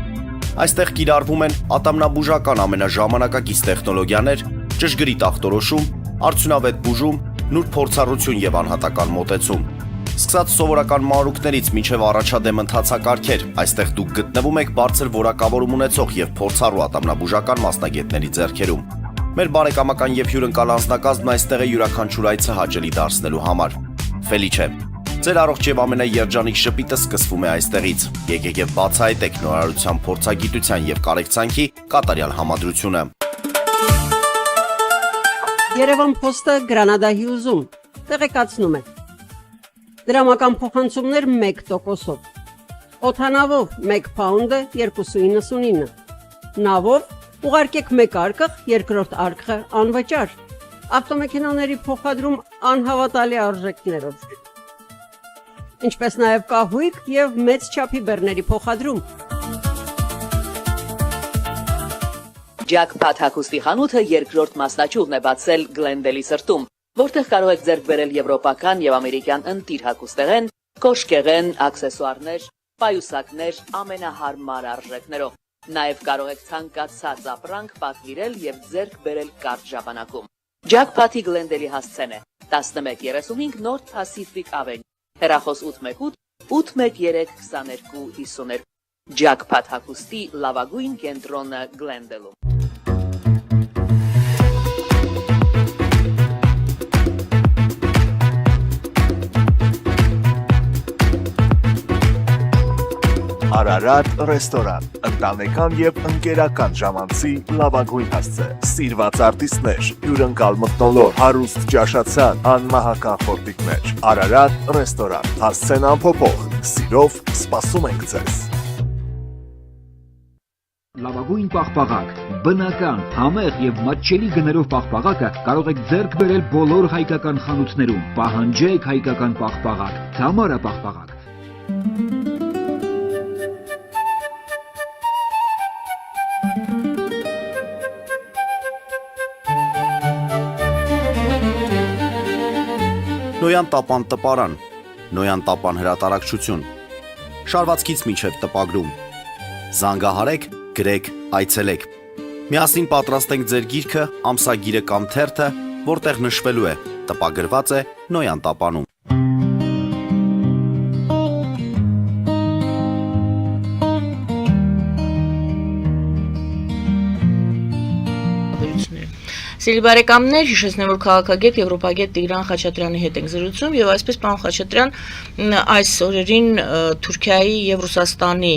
Այստեղ կիրառվում են ատամնաբուժական ամենաժամանակակից տեխնոլոգիաներ, ճշգրիտ ախտորոշում, արդյունավետ բուժում, նուրբ փորձառություն եւ անհատական մոտեցում։ Սկսած սովորական մանրուքներից մինչև առաջադեմ ընթացակարգեր, այստեղ դուք գտնվում եք բարձր որակավորում ունեցող եւ փորձառու ատամնաբուժական մասնագետների ձեռքերում։ Մեր բարեկամական եւ հյուրընկալ անձնակազմն այստեղ է յուրաքանչյուր այցը հաճելի դարձնելու համար։ Ֆելիչե, ձեր առողջ եւ ամենաերջանիկ շպիտը սկսվում է այստեղից։ Եկեք եւ բացահայտեք նորարարության փորձագիտության եւ կարեկցանքի կատարյալ համադրությունը։ Երևան Փոստը Գրանադա Հյուզում տեղեկացնում է։ Դրամական փոխանցումներ 1%-ով։ Օդանավով 1 պաունդը 2.99։ Նավով ուղարկեք 1 արկղ, երկրորդ արկղը անվճար։ Ավտոմեքենաների փոխադրում անհավատալի արժեքներով։ Ինչպես նաև կահույք եւ մեծ չափի բեռների փոխադրում։ Jackpot հագուստի խանութը երկրորդ մասնաճյուղն է բացել Գլենդելի սրտում, որտեղ կարող եք ձեռք բերել եվրոպական եւ ամերիկյան ընտիր հագուստեղեն, կոշկեղեն, աքսեսուարներ, պայուսակներ ամենահարմար արժեքներով։ Նաև կարող եք ցանկացած ապրանք պատվիրել եւ ձեռք բերել կարճ ժամանակում։ Jackpot-ի Գլենդելի հասցեն է 1135 North Pacific Avenue, հեռախոս 818 813 2252։ Jackpot հագուստի լավագույն կենտրոնը Գլենդելում։ Արարատ ռեստորան, ընտանեկան եւ ընկերական ժամանցի լավագույն հասցե, սիրված արտիստներ, հյուրընկալ մթնոլորտ, հարուստ ճաշացան, անմահական խորտիկներ։ Արարատ ռեստորան, հասցեն անփոփոխ, սիրով սպասում ենք ձեզ։ Լավագույն պաղպաղակ, բնական, համեղ եւ մատչելի գներով պաղպաղակը կարող եք ձեռք բերել բոլոր հայկական խանութներում։ Պահանջեք հայկական պաղպաղակ, Թամարա պաղպաղակ։ Նոյան տապան տպարան, Նոյան տապան հրատարակչություն, շարվածքից մինչև տպագրում, զանգահարեք, գրեք, այցելեք, միասին պատրաստենք ձեր գիրքը, ամսագիրը կամ թերթը, որտեղ նշվելու է, տպագրված է Նոյան տապանում։ Սիրելի բարեկամներ, հիշեցնեմ, որ քաղաքագետ Եվրոպագետ Տիգրան Խաչատրյանի հետ ենք զրուցում եւ այսպես պարոն Խաչատրյան այս օրերին Թուրքիայի եւ Ռուսաստանի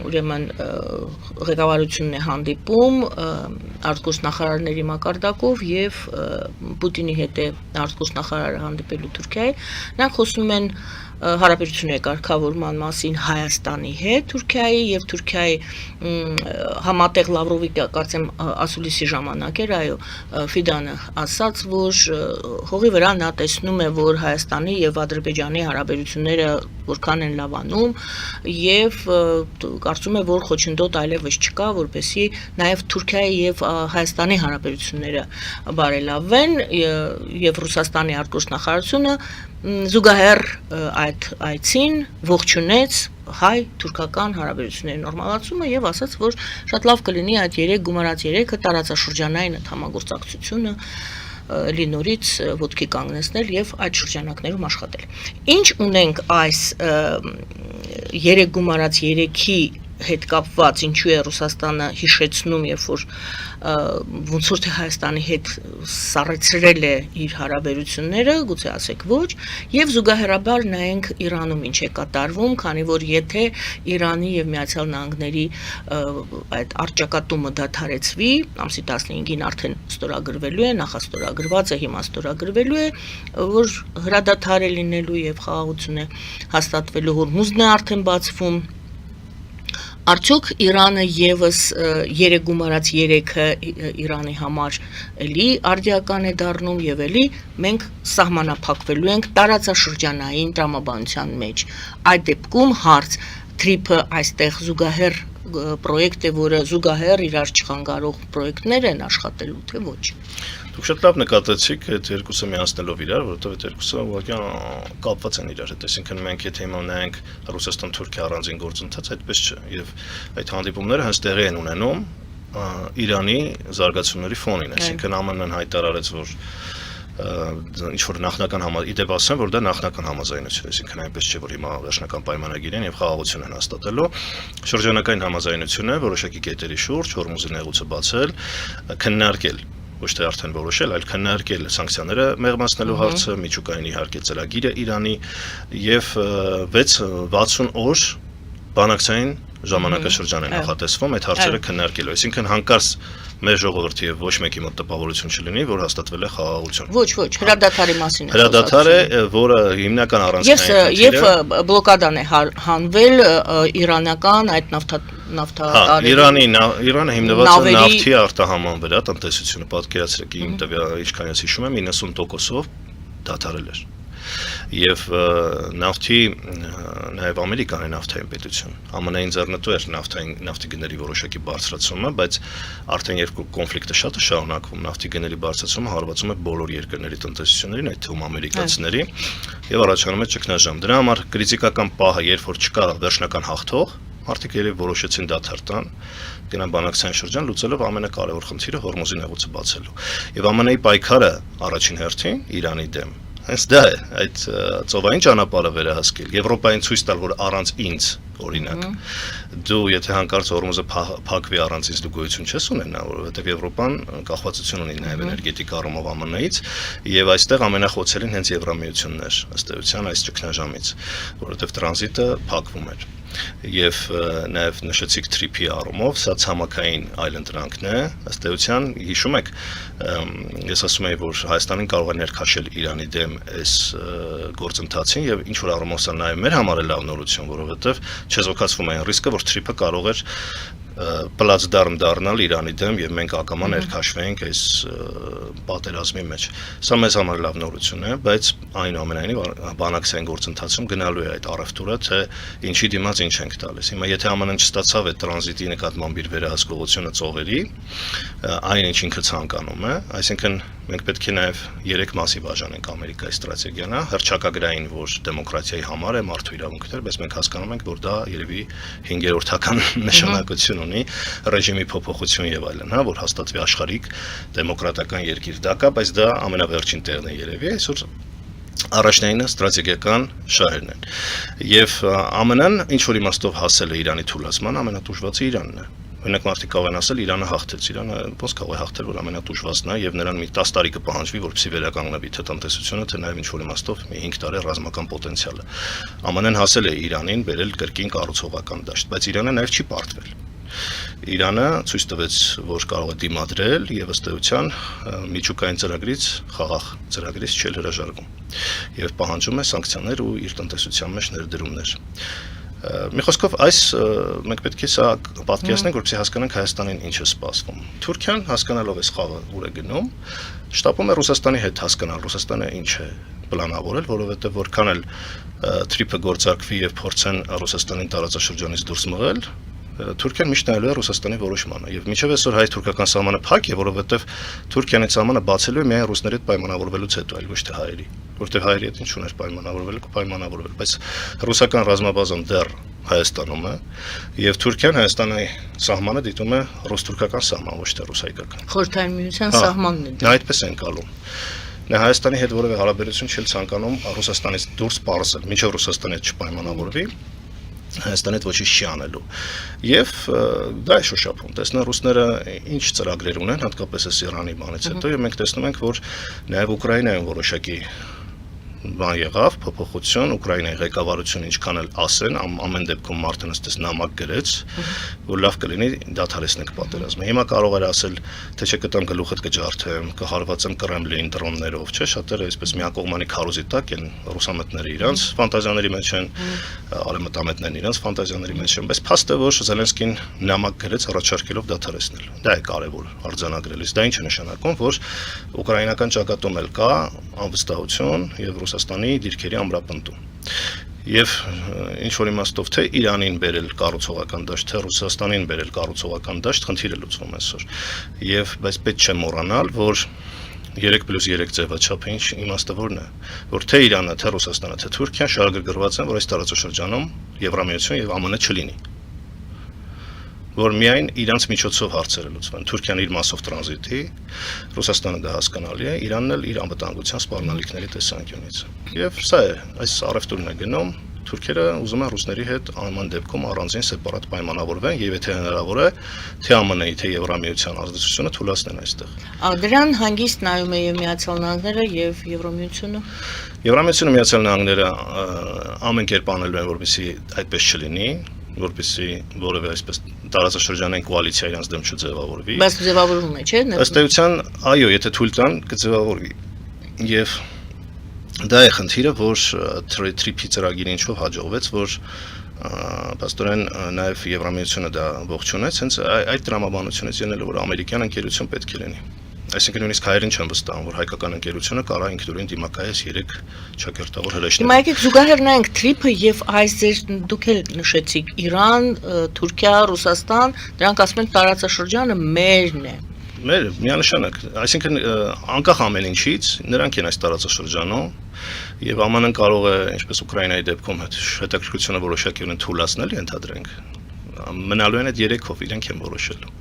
ուրեմն ղեկավարությունն է հանդիպում արտգործնախարարների մակարդակով եւ Պուտինի հետ է արտգործնախարարը հանդիպելու Թուրքիայի, նրանք խոսում են հարաբերությունների կարգավորման մասին Հայաստանի հետ Թուրքիայի եւ Թուրքիայի համատեղ Լավրովի կարծեմ ասուլիսի ժամանակ էր, այո, Ֆիդանը ասաց, որ հողի վրա նա տեսնում է, որ Հայաստանի եւ Ադրբեջանի հարաբերությունները որքան են լավանում եւ կարծում է, որ խոչընդոտ այլևս չկա, որպեսզի նաեւ Թուրքիայի եւ Հայաստանի հարաբերությունները բարելավեն եւ Ռուսաստանի արտգործնախարարությունը զուգահեռ այդ այցին ողջունեց հայ-թուրքական հարաբերությունների նորմալացումը եւ ասաց, որ շատ լավ կլինի այդ 3 գումարած 3-ը տարածաշրջանային համագործակցությունը լինորից ոտքի կանգնեցնել եւ այդ շրջանակներում աշխատել։ Ինչ ունենք այս 3 գումարած 3-ի հետ կապված, ինչու է Ռուսաստանը հիշեցնում, երբ որ ոնց որ թե Հայաստանի հետ սառեցրել է իր հարաբերությունները, գուցե ասեք ոչ, եւ զուգահեռաբար նայենք Իրանում ինչ է կատարվում, քանի որ եթե Իրանի եւ Միացյալ Նահանգների այդ արճակատումը դադարեցվի, ամսի 15-ին արդեն ստորագրվելու է, նախաստորագրված է, հիմա ստորագրվելու է, որ հրադադար է լինելու եւ խաղաղություն է հաստատվելու, Հորմուզն է արդեն բացվում, արդյոք Իրանը եւս 3 գումարած 3-ը Իրանի համար էլի արդիական է դառնում եւ էլի մենք սահմանափակվելու ենք տարածաշրջանային տրամաբանության մեջ։ Այդ դեպքում հարց TRIP-ը այստեղ զուգահեռ պրոյեկտ է, որը զուգահեռ իրար չխանգարող պրոյեկտներ են աշխատելու, թե ոչ։ Դուք շատ լավ նկատեցիք այդ երկուսը միացնելով իրար, որովհետև այդ երկուսը ուղղակի կապված են իրար հետ, այսինքն մենք եթե հիմա նայենք Ռուսաստան-Թուրքիա առանձին գործընթաց, այդպես չէ, եւ այդ հանդիպումները հենց տեղի են ունենում Իրանի զարգացումների ֆոնին, այսինքն ԱՄՆ-ն հայտարարեց, որ ինչ որ նախնական իդեպ ասեմ, որ դա նախնական համաձայնություն է, այսինքն այնպես չէ, որ հիմա վերջնական պայմանագիր են եւ խաղաղություն են հաստատելու, շրջանակային համաձայնություն է, որոշակի կետերի շուրջ, Հորմուզի նեղուցը բացել, քննարկել ոչ թե արդեն որոշել, այլ քննարկել սանկցիաները մեղմացնելու հարցը, միջուկային իհարկե ծրագիրը Իրանի եւ 60 օր բանակցային ժամանակաշրջան է նախատեսվում այդ հարցերը քննարկելու, այսինքն հանկարծ մեր ժողովրդի եւ ոչ մեկի մոտ տպավորություն չլինի, որ հաստատվել է խաղաղություն։ Ոչ, հրադադարի մասին է։ Հրադադար է, որը հիմնական առանցքային եւ բլոկադան է հանվել իրանական այդ նավթատարի Իրանը հիմնված է նավթի արտահանման վրա, տնտեսությունը պատկերացրեք, իմ տվյալ ինչքան ես հիշում եմ 90%-ով դադարել էր։ Եվ նավթի նաև Ամերիկան է նավթային պետություն, ԱՄՆ-ին ձեռնտու էր նավթի գների որոշակի բարձրացումը, բայց արդեն երբ կոնֆլիկտը շատ է շարունակվում, նավթի գների բարձրացումը հարվածում է բոլոր երկրների տնտեսություններին, այդ թվում ամերիկացիների, եւ առաջանում է ճգնաժամ։ Դրա համար կրիտիկական պահը, երբ որ չկա վերջնական հաղթող, մարդիկ երբ որոշեցին դադար տան, գնան բանակցային շրջան լուծելով ամենակարևոր խնդիրը Հորմուզի նեղուցը բացելու։ Եվ ԱՄՆ-ի պայքարը առաջին հերթին Իրանի դեմ հենց դա է, այդ ծովային ճանապարհը վերահսկել, Եվրոպային ցույց տալ, որ առանց ինձ, օրինակ, դու եթե հանկարծ Հորմուզը փակվի առանց ինձ դու գոյություն չես ունենա, որովհետև Եվրոպան կախվածություն ունի նաև էներգետիկ առումով ԱՄՆ-ից, եւ այստեղ ամենախոցելին հենց Եվրամիությունն էր, ըստ էության այս ճգնաժամից, որովհետև տրանզիտը փակվում էր։ Եվ նաև նշեցիք TRIP-ի առումով, սա ցամաքային այլընտրանքն է, ըստ էության, հիշում եք, ես ասում եի, որ Հայաստանին կարող է ներքաշել Իրանի դեմ այս գործընթացին եւ ինչ որ առումով սա նաև մեր համար է լավ նորություն, որովհետեւ չեզոքացվում է այն ռիսկը, որ TRIP-ը կարող էր պլացդարմ դառնալ Իրանի դեմ եւ մենք ակամա ներքաշվենք այս պատերազմի մեջ։ Սա մեզ համար լավ նորություն է, բայց այնուամենայնիվ բանակցային գործընթացում գնալու է այդ առևտուրը, թե ինչի դիմաց ինչ ենք տալիս։ Հիմա եթե ԱՄՆ-ն չստացավ այդ տրանզիտի նկատմամբ իր վերահսկողությունը ծովերի, այն ինչ ինքը ցանկանում է, այսինքն մենք պետք է նաև 3 մասի բաժանենք Ամերիկայի ստրատեգիան, հռչակագրային, որ դեմոկրատիայի համար է, մարդու իրավունքներ, բայց մենք հասկանում ենք, որ դա երևի 5-րդական նշանակություն ունի, ռեժիմի փոփոխություն եւ այլն, որ հաստատվի աշխարհիկ դեմոկրատական երկիր դա կա, բայց դա ամենավերջին տեղն է երևի, այսօր առաջնայինը ստրատեգիական շահերն են։ Եվ ԱՄՆ-ն ինչ որ իմաստով հասել է Իրանի թուլացման, ամենատուժվածը Իրանն է։ Օրինակ մարդիկ կարող են ասել Իրանը հաղթեց, Իրանը ոնց կարող է հաղթել, որ ամենատուժվածն է եւ նրան մի 10 տարի կպահանջվի, որպեսզի վերականգնվի թե տնտեսությունը, թե նաեւ ինչ-որ իմաստով մի 5 տարի ռազմական պոտենցիալը։ ԱՄՆ-ն հասել է Իրանին բերել կրկին կառուցողական դաշտ, բայց Իրանը նաեւ չի պարտվել։ Իրանը ցույց տվեց, որ կարող է դիմադրել եւ ըստ էության միջուկային ծրագրից, խաղաղ ծրագրից չէ հրաժարվում եւ պահանջում է սանկցիաներ ու իր տնտեսության մեջ ներդրումներ։ Մի խոսքով այս մենք պետք է սա պատկերացնենք, որպեսզի հասկանանք Հայաստանին ինչ է սպասվում։ Թուրքիան հասկանալով այս խաղը ուր է գնում, շտապում է Ռուսաստանի հետ հասկանալ Ռուսաստանը ինչ է պլանավորել, որովհետեւ որքան էլ թրիփը գործարկվի եւ փորձեն Ռուսաստանին տարածաշրջանից դուրս մղել, Թուրքիան միշտ նայելու է Ռուսաստանի որոշմանը եւ մինչեւ այսօր հայ-թուրքական սահմանը փակ է, որովհետեւ Թուրքիան այդ սահմանը բացելու է միայն ռուսների հետ պայմանավորվելուց հետո, այլ ոչ թե հայերի, որտեղ հայերի հետ ինչ ուներ պայմանավորվել, բայց ռուսական ռազմաբազան դեռ Հայաստանում է եւ Թուրքիան Հայաստանի սահմանը դիտում է ռուս-թուրքական սահման, ոչ թե ռուս-հայկական։ Խորհրդային միության սահմանն է։ Նա այդպես են կալում։ Նա Հայաստանի հետ որևէ հարաբերություն չի ցանկանում Ռուսաստանից դուրս պարզել, մինչեւ Ռուսաստանի հետ չպայմանավորվի։ Հայաստանի հետ ոչինչ չի անելու։ Եվ դա է շոշափում։ Տեսնեն ռուսները ինչ ծրագրեր ունեն, հատկապես այս Իրանի բանից հետո, եւ մենք տեսնում ենք, որ նաեւ Ուկրաինայում որոշակի բան եղավ, փոփոխություն, Ուկրաինայի ղեկավարությունը ինչքան էլ ասեն, ամեն դեպքում մարդը նստեց նամակ գրեց, որ լավ կլինի դադարեցնենք պատերազմը։ Հիմա կարող էր ասել, թե չէ կտամ գլուխդ կջարդեմ, կհարվածեմ Կրեմլին դրոններով, չէ՞, շատերը այսպես միակողմանի քարոզի տակ են, ռուսամետները իրանց ֆանտազիաների մեջ են, արևմտամետներն իրանց ֆանտազիաների մեջ են, բայց փաստ է, որ Զելենսկին նամակ գրեց առաջարկելով դադարեցնել։ Դա է կարևոր արձանագրելիս։ Դա ինչ է նշանակում, որ ուկրաինական ճակատում էլ կա անվստահություն եւ Ռուսաստանի դիրքերի ամրապնդում։ Եվ ինչ որ իմաստով թե Իրանին բերել կառուցողական դաշտ, թե Ռուսաստանին բերել կառուցողական դաշտ, խնդիրը լուծվում է այսօր։ Եվ բայց պետք չէ մոռանալ, որ 3+3 ձևաչափը ինչ իմաստավորն է, որ թե Իրանը, թե Ռուսաստանը, թե Թուրքիան շահագրգռված են, որ այս տարածաշրջանում Եվրամիություն եւ ԱՄՆ չլինի, որ միայն իրանց միջոցով հարցերը լուծվեն։ Թուրքիան իր մասով տրանզիտի, Ռուսաստանը դա հասկանալի է, Իրանն էլ իր անվտանգության սպառնալիքների տեսանկյունից։ Եվ սա է, այս առևտուրն է գնում, թուրքերը ուզում են ռուսների հետ անման դեպքում առանձին սեպարատ պայմանավորվեն եւ եթե հնարավոր է, թե ԱՄՆ-ի, թե Եվրամիության ազդեցությունը թույլատնեն այստեղ։ Դրան հանգիստ նայում է եւ Միացյալ Նահանգները եւ Եվրամիությունը։ Եվրամիությունը Միացյալ Նահանգները ամեն կերպ անելու են, որպեսզի այդպես չլինի, որպեսզի որևէ այսպես տարածաշրջանային կոալիցիա իրանց դեմ չձևավորվի։ Բայց ձևավորվում է, չէ՞։ Ըստ էության, այո, եթե թույլ տան, կձևավորվի։ Եվ դա է խնդիրը, որ թրիփի ծրագիրը ինչով հաջողվեց, որ պաստորեն նաև Եվրամիությունը դա ողջունեց, հենց այդ տրամաբանությունից ելնելով, որ ամերիկյան ընկերություն պետք է լինի։ Այսինքն նույնիսկ հայերին չեն վստահում, որ հայկական ընկերությունը կարող է ինքնուրույն դիմակայես 3 ճակերտավոր հրեշներ։ Հիմա եկեք զուգահեռ նայենք թրիփը եւ այս ձեր դուք էլ նշեցիք Իրան, Թուրքիա, Ռուսաստան, դրանք ասում են տարածաշրջանը մերն է։ Մեր միանշանակ, այսինքն անկախ ամեն ինչից նրանք են այս տարածաշրջանում եւ ԱՄՆ-ն կարող է, ինչպես Ուկրաինայի դեպքում հետաքրքրությունը որոշակի ունեն թույլատրել, ընդհանրենք մնալու են այդ 3-ով իրենք են որոշելու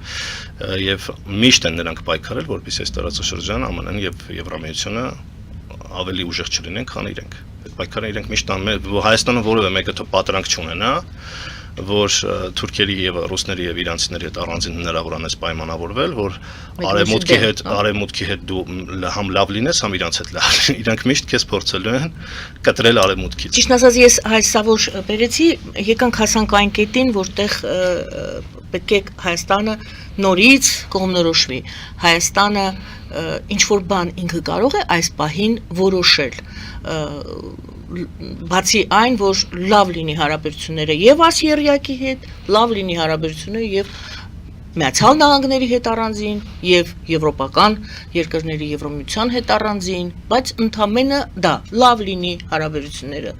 եւ միշտ են նրանք պայքարել, որպեսզի այս տարածաշրջանը ԱՄՆ-ն եւ Եվրամիությունը ավելի ուժեղ չլինեն, քան իրենք։ Այդ պայքարը իրենք միշտ անում են, Հայաստանը որևէ մեկը թող պատրանք չունենա, որ թուրքերի եւ ռուսների եւ իրանցիների հետ առանձին հնարավոր անես պայմանավորվել, որ արևմուտքի հետ դու համ լավ լինես, համ իրանց հետ լավ։ Իրանք միշտ քեզ փորձելու են կտրել արևմուտքից։ Ճիշտ ասած, ես այսա որ բերեցի, եկանք հասանք այն կետին, որտեղ պետք է Հայաստանը նորից կողմնորոշվի։ Հայաստանը ինչ որ բան ինքը կարող է այս պահին որոշել, բացի այն, որ լավ լինի հարաբերությունները եւ ասիերիակի հետ, լավ լինի հարաբերությունները եւ Միացյալ Նահանգների հետ առանձին եւ եվրոպական երկրների Եվրամիության հետ առանձին, բայց ընդամենը դա լավ լինի հարաբերությունները։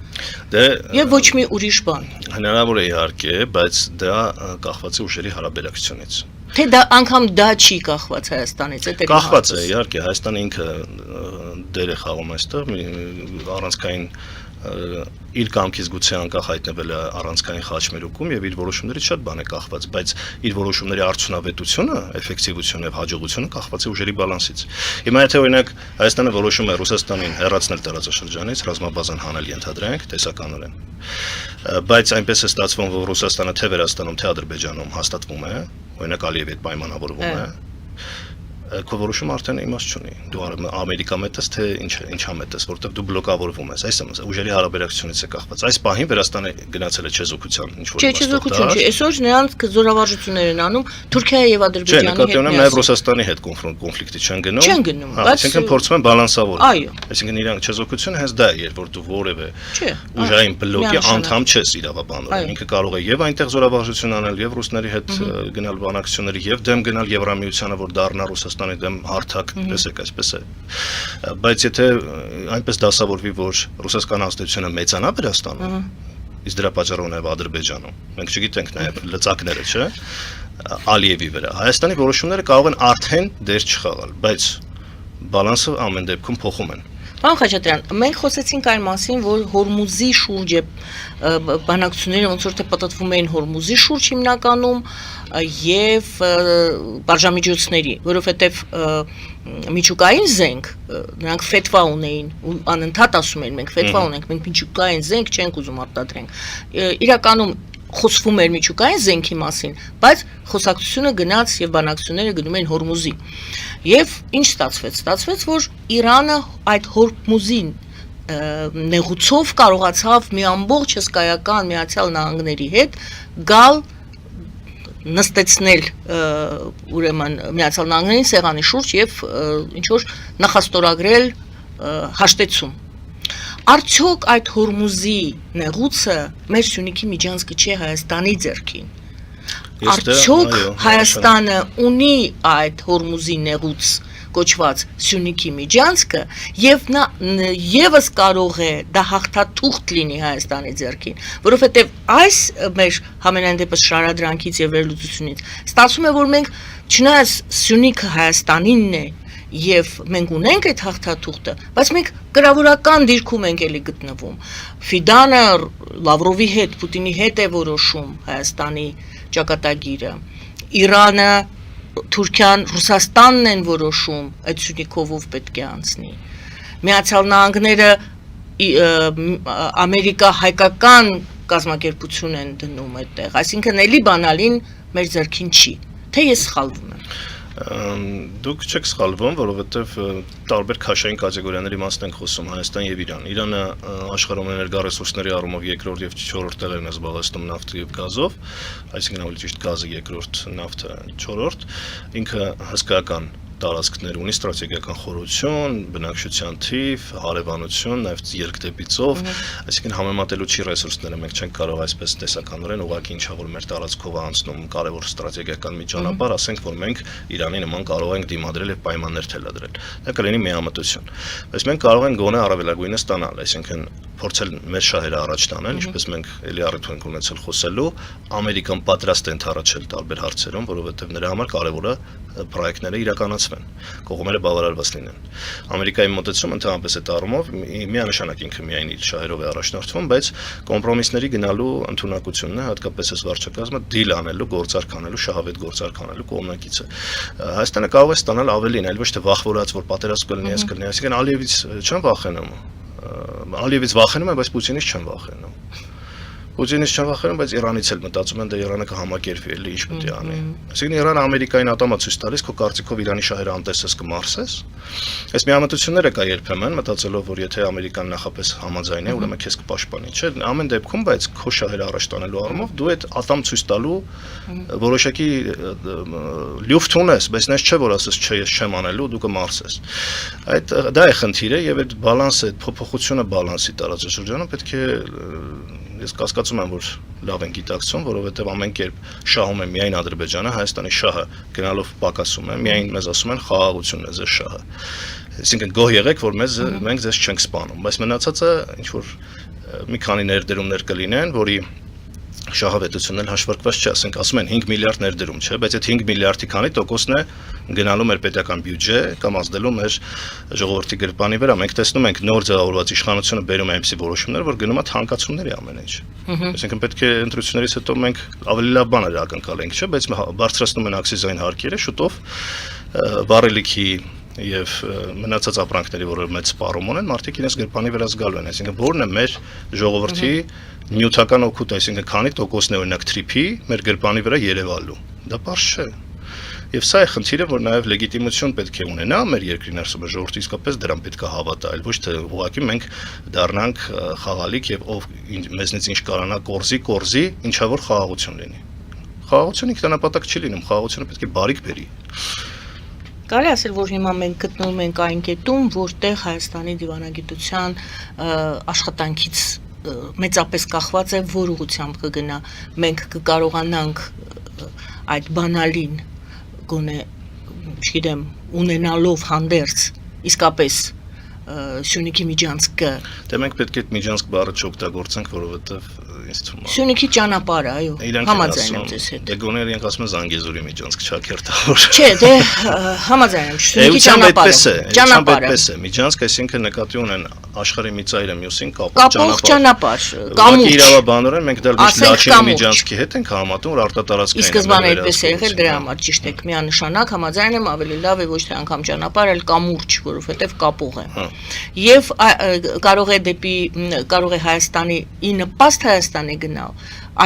Եվ ոչ մի ուրիշ բան։ Հնարավոր է իհարկե, բայց դա կախված է ուժերի հարաբերակցությունից։ Թե դա անգամ դա չի կախված Հայաստանից, է կախված է իհարկե, Հայաստանը ինքը դեր է խաղում այստեղ, առանցքային իր կամքից գուցե անկախ հայտնվել է առանցքային խաչմերուկում եւ իր որոշումներից շատ բան է կախված, բայց իր որոշումների արդյունավետությունը, էֆեկտիվությունը եւ հաջողությունը կախված է ուժերի բալանսից։ Հիմա եթե օրինակ Հայաստանը որոշում է Ռուսաստանին հեռացնել տարածաշրջանից, ռազմաբազան հանել ենթադրենք տեսականորեն, բայց այնպես է ստացվում, որ Ռուսաստանը թե Վրաստանում, թե Ադրբեջանում հաստատվում է, օրինակ Ալիևի հետ պայմանավորվում է, քո որոշումը արդեն իմաստ չունի։ Դու Ամերիկա մտես թե ինչա մտես, որովհետև դու բլոկավորվում ես, այս ուժերի հարաբերակցությունից է կախված։ Այս պահին Վրաստանը գնացել է չեզոքության ինչ որ չեզոքություն չի, այսօր նրանք զորավարժություններ են անում Թուրքիայի եւ Ադրբեջանի հետ։ Չէ, նկատի ունեմ նաեւ Ռուսաստանի հետ կոնֆլիկտի չեն գնում։ Չեն գնում, բայց այսինքն փորձում են բալանսավորել։ Այո։ Այսինքն իրանք չեզոքությունը հենց դա է, որ դու որևէ ուժային բլոկի անդամ չես իրավաբանորեն։ Ինքը կարող է եւ այնտեղ զորավարժություն անել, եւ ռուսների հետ գնալ բանակցությունների, եւ դեմ գնալ Եվրամիությանը, որ դառնա Ռուսաստանի դեմ հարթակ, տեսեք, այսպես է։ Բայց եթե այնպես դասավորվի, որ ռուսական ազդեցությունը մեծանա Վրաստանում, իսկ դրա պատճառով նաև Ադրբեջանում, մենք չգիտենք նաև լծակները, չէ՞, Ալիևի վրա, Հայաստանի որոշումները կարող են արդեն դեր չխաղալ, բայց բալանսը ամեն դեպքում փոխում են։ Պարոն Խաչատրյան, մենք խոսեցինք այն մասին, որ Հորմուզի շուրջ բանակցությունները ոնց որ թե պատտվում էին Հորմուզի շուրջ հիմնականում եւ բաժամիջոցների, որովհետեւ միջուկային զենք, նրանք ֆետվա ունեին, անընդհատ ասում էին, մենք ֆետվա ունենք, մենք միջուկային զենք չենք ուզում արտադրենք։ Իրականում խոսվում էր միջուկային զենքի մասին, բայց խոսակցությունը գնաց եւ բանակցությունները գնում էին Հորմուզի։ Եվ ինչ ստացվեց։ Ստացվեց, որ Իրանը այդ Հորմուզին նեղուցով կարողացավ մի ամբողջ հսկայական Միացյալ Նահանգների հետ գալ նստեցնել ուրեմն Միացյալ Նահանգներին սեղանի շուրջ եւ ինչ որ նախաստորագրել հաշտեցում։ Արդյոք այդ Հորմուզի նեղուցը մեր Սյունիքի միջանցքը չէ Հայաստանի ձեռքին։ Արդյոք Հայաստանը ունի այդ Հորմուզի նեղուց կոչված Սյունիքի միջանցքը եւ նա եւս կարող է դա հաղթաթուղթ լինի Հայաստանի ձեռքին, որովհետեւ այս մեր համենայն դեպս շարադրանքից եւ վերլուծությունից ստացվում է, որ մենք չնայած Սյունիքը Հայաստանինն է եւ մենք ունենք այդ հաղթաթուղթը, բայց մենք գրավորական դիրքում ենք էլի գտնվում։ Ֆիդանը Լավրովի հետ, Պուտինի հետ է որոշում Հայաստանի ճակատագիրը։ Իրանը, Թուրքիան, Ռուսաստանն են որոշում այդ Սյունիքով ով պետք է անցնի։ Միացյալ Նահանգները Ամերիկա հայկական կազմակերպություն են դնում այդտեղ, այսինքն էլի բանալին մեր ձեռքին չի, թե ես սխալվում եմ։ Դուք չեք սխալվում, որովհետև տարբեր քաշային կատեգորիաների մասն ենք խոսում Հայաստան եւ Իրան։ Իրանը աշխարհում էներգառեսուրսների առումով երկրորդ եւ չորրորդ տեղերն է զբաղեցնում նավթի եւ գազով, այսինքն ավելի ճիշտ գազը երկրորդ, նավթը չորրորդ։ Ինքը հսկայական տարածքներ ունի, ստրատեգիական խորություն, բնակչության թիվ, հարևանություն, նաև երկդեպի ծով, այսինքն համեմատելու չի ռեսուրսները, մենք չենք կարող այսպես տեսականորեն ուղղակի ինչա որ մեր տարածքով անցնում կարևոր ստրատեգիական մի ճանապարհ, ասենք որ մենք Իրանի նման կարող ենք դիմադրել եւ պայմաններ թելադրել։ Դա կլինի միամտություն։ Բայց մենք կարող ենք գոնե առավելագույնը ստանալ, այսինքն փորձել մեր շահերը առաջ տանել, ինչպես մենք էլի առիթ ենք ունեցել խոսելու, Ամերիկան պատրաստ է ընդառաջել տարբեր հարցերում, որովհետև նրա համար կարևոր է պրոյեկտները իրականացվեն, կողմերը բավարարված լինեն։ Ամերիկայի մոտեցումը ընդհանրապես այդ առումով միանշանակ ինքը միայն իր շահերով է առաջնորդվում, բայց կոմպրոմիսների գնալու ընդունակությունն է, հատկապես այս վարչակազմը դիլ անելու, գործարք անելու, շահավետ գործարք անելու կողմնակիցը։ Հայաստանը կարող է ստանալ ավելին, այլ ոչ թե վախվորած, որ պատերազմ կլինի, այսինքն Ալիևից չեն վախենում։ Ալիևից վախենում են, բայց Պուտինից չեն վախենում։ Պուտինից չեն վախենում, բայց Իրանից էլ մտածում են, դե Իրանը կհամակերպվի, էլի ինչ պետք է անի։ Այսինքն Իրանը Ամերիկային ատամա ցույց տալիս, քո կարծիքով Իրանի շահերը անտեսես կմարսես։ Այս միամտությունները կա երբեմն, մտածելով, որ եթե Ամերիկան նախապես համաձայն է, ուրեմն քեզ կպաշտպանի, չէ՞։ Ամեն դեպքում, բայց քո շահերը առաջ տանելու առումով դու այդ ատամ ցույց տալու որոշակի լյուֆտ ունես, բայց նես չէ, որ ասես չէ, ես չեմ անելու, դու կմարսես։ Այդ դա է խնդիրը եւ այդ բալանսը, այդ փոփոխությունը բալանսի տարածաշրջանում պետք է ես կասկածում եմ, որ լավ են գիտակցում, որովհետև ամեն կերպ շահում է միայն Ադրբեջանը, Հայաստանի շահը գնալով պակասում է, միայն մեզ ասում են խաղաղությունն է ձեր շահը։ Այսինքն գոհ եղեք, որ մենք ձեզ չենք սպանում, բայց մնացածը ինչ որ մի քանի ներդրումներ կլինեն, որի շահավետությունն էլ հաշվարկված չէ, ասենք ասում են 5 միլիարդ ներդրում, չէ, բայց այդ 5 միլիարդի քանի տոկոսն է գնալու մեր պետական բյուջե կամ ազդելու մեր ժողովրդի գրպանի վրա։ Մենք տեսնում ենք նոր ձևավորված իշխանությունը բերում է այնպիսի որոշումներ, որ գնում է թանկացումների ամեն ինչ։ Այսինքն պետք է ընտրություններից հետո մենք ավելի լավ բաներ ակնկալենք, չէ, բայց բարձրացնում են ակցիզային հարկերը, շուտով վառելիքի եւ մնացած ապրանքների, որը մեծ սպառում ունեն, մարդիկ իրենց գրպանի վրա զգալու են, այսինքն որն է մեր ժողովրդի նյութական օգուտ, այսինքն քանի տոկոսն է օրինակ թրիփի մեր գրպանի վրա երևալու։ Դա բարձ չէ։ Եվ սա է խնդիրը, որ նաև լեգիտիմություն պետք է ունենա մեր երկրի ներսում, ժողովուրդը իսկապես դրան պետք է հավատա, այլ ոչ թե ուղղակի մենք դառնանք խաղալիք եւ ով մեզնից ինչ կարողանա կորզի, ինչա որ խաղաղություն լինի։ Խաղաղությունը ինքնանպատակ չի լինում, խաղաղությունը պետք է բարիք բերի։ Կարելի ասել, որ հիմա մենք գտնվում ենք այն կետում, որտեղ Հայաստանի դիվանագիտության աշխատանքից մեծապես կախված է, որ ուղղությամբ կգնա։ Մենք կկարողանանք այդ բանալին գոնե, չգիտեմ, ունենալով հանդերձ իսկապես Սյունիքի միջանցքը։ Դե մենք պետք է այդ միջանցք բառը չօգտագործենք, որովհետև ինձ թվում է Սյունիքի ճանապարհը, այո, համաձայն եմ ձեզ հետ։ Դե գոնե իրենք ասում են Զանգեզուրի միջանցք չակերտավոր։ Չէ, դե համաձայն եմ, Սյունիքի ճանապարհը։ Այդպես է, միջանցք, այսինքն նկատի ունեն աշխարհի մի ծայրը մյուսին կապող ճանապարհ, կամուրջ։ Իրավաբանորեն մենք դեռ ոչ Լաչինի միջանցքի հետ ենք համատում, որ արտատարածքային։ Ի սկզբանե այդպես է եղել, դրա համար ճիշտ եք, միանշանակ համաձայն եմ, ավելի լավ է ոչ թե անգամ ճանապարհ, այլ կամուրջ, որովհետև կապող է։ Եվ կարող է Հայաստանի ի նպաստ Հայաստանի գնալ,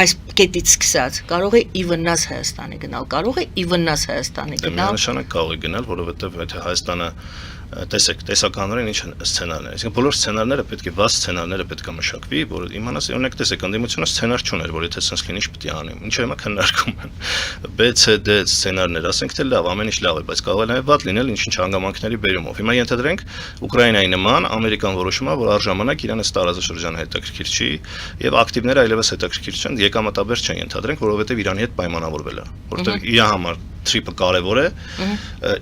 այս կետից սկսած, կարող է ի վնաս Հայաստանի գնալ, կարող է ի վնաս Հայաստանի գնալ։ Միանշանակ կարող է գնալ, որովհետև եթե Հայաստանը տեսեք, տեսականորեն ինչ են սցենարները։ Այսինքն բոլոր սցենարները պետք է վառ սցենարները պետք է մշակվի, որ իմանաս, օրինակ տեսեք, ընդդիմությունը սցենար չուներ, որ եթե sense քին ինչ պետք է անեմ։ Ինչը հիմա քննարկում են։ B, C, D սցենարներ, ասենք թե լավ, ամեն ինչ լավ է, բայց կարող է նաև վատ լինել ինչ-ինչ հանգամանքների բերումով։ Հիմա ենթադրենք Ուկրաինայի նման ամերիկան որոշում է, որ առժամանակ Իրանը տարածաշրջանը հետաքրքիր չի եւ ակտիվները այլևս հետաքրքիր չեն, եկամտաբեր չեն ենթադրենք, որովհետեւ Իրանի հետ պայմանավորվել է, որովհետեւ իր համար թրիպը կարևոր է,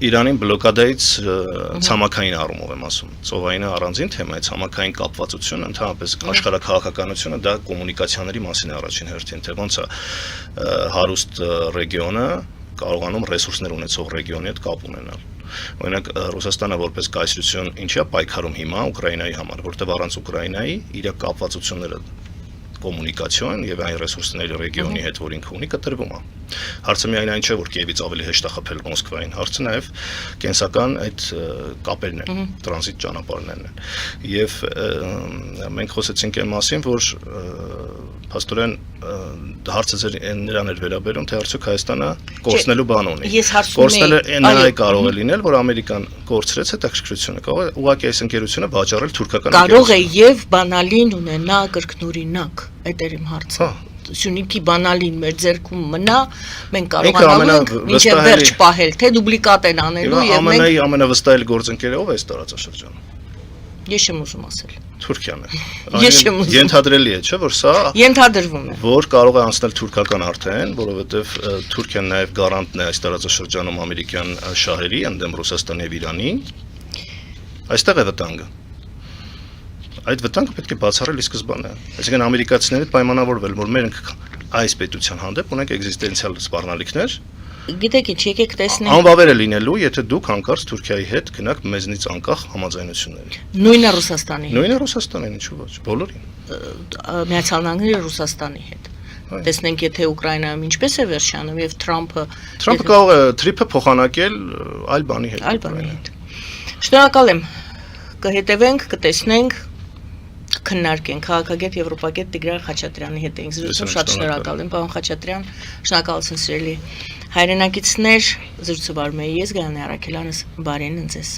Իրանին բլոկադայից ցամաքային առումով եմ ասում, ծովայինը առանձին թեմա է, ցամաքային կապվածությունը, ընդհանրապես աշխարհաքաղաքականությունը դա կոմունիկացիաների մասին է առաջին հերթին, թե ոնց է հարուստ ռեգիոնը կարողանում ռեսուրսներ ունեցող ռեգիոնի հետ կապ ունենալ։ Օրինակ Ռուսաստանը որպես կայսրություն ինչի է պայքարում հիմա Ուկրաինայի համար, որտեղ առանց Ուկրաինայի իր կապվածությունները կոմունիկացիոն եւ այն ռեսուրսների ռեգիոնի հետ, որ ինքը ունի, կտրվում է։ Հարցը միայն այն չէ, որ Կիևից ավելի հեշտ է խփել Մոսկվային, հարցը նաեւ կենսական այդ կապերն են, տրանզիտ ճանապարհներն են։ Եվ մենք խոսեցինք այն մասին, որ փաստորեն հարցը նրան էր վերաբերում, թե արդյոք Հայաստանը կորցնելու բան ունի։ Կորցնելը նա կարող է լինել, որ Ամերիկան կորցրեց հետաքրքրությունը, կարող է ուղղակի այս ընկերությունը վաճառել թուրքական կարող է եւ բանալին ունենա կրկնօրինակ, այդ էր իմ հարցը։ Սյունիքի բանալին մեր ձեռքում մնա, մենք կարողանալու ենք մինչև վերջ պահել, թե դուպլիկատ են անելու եւ մենք ամենավստահելի գործընկերը ով է այս տարածաշրջանում։ Ես չեմ ուզում ասել։ Թուրքիան է։ Ենթադրելի է, չէ՞, որ սա ենթադրվում է, որ կարող է անցնել թուրքական արդեն, որովհետև Թուրքիան նաև գարանտն է այս տարածաշրջանում ամերիկյան շահերի ընդդեմ Ռուսաստանի եւ Իրանի։ Այստեղ է վտանգը։ Այդ վտանգը պետք է բացառել ի սկզբանե։ Այսինքն ամերիկացիները պայմանավորվել, որ մենք այս պետության հանդեպ ունենք էգզիստենցիալ սպառնալիքներ։ Գիտեք ինչ, եկեք տեսնենք։ Անբավեր է լինելու, եթե դուք հանկարծ Թուրքիայի հետ գնաք մեզնից անկախ համաձայնությունների։ Նույնը Ռուսաստանի հետ։ Նույնը Ռուսաստանին, ինչու ոչ, բոլորին։ Միացյալ Նահանգները Ռուսաստանի հետ։ Տեսնենք, եթե Ուկրաինայում ինչպես է վերջանում եւ Թրամփը կարող է թրիփը փոխանակել այլ բանի հետ։ Այլ բանի հետ։ Շնորհակալ եմ։ Կհետևենք, կտեսնենք, քննարկենք քաղաքագետ Եվրոպագետ Տիգրան Խաչատրյանի հետ ենք զրուցում, շատ շնորհակալ եմ, պարոն Խաչատրյան, շնորհակալություն սիրելի հայրենակիցներ, զրուցը վարում էի ես Գայանե Առաքելյանս, բարին ընձեզ։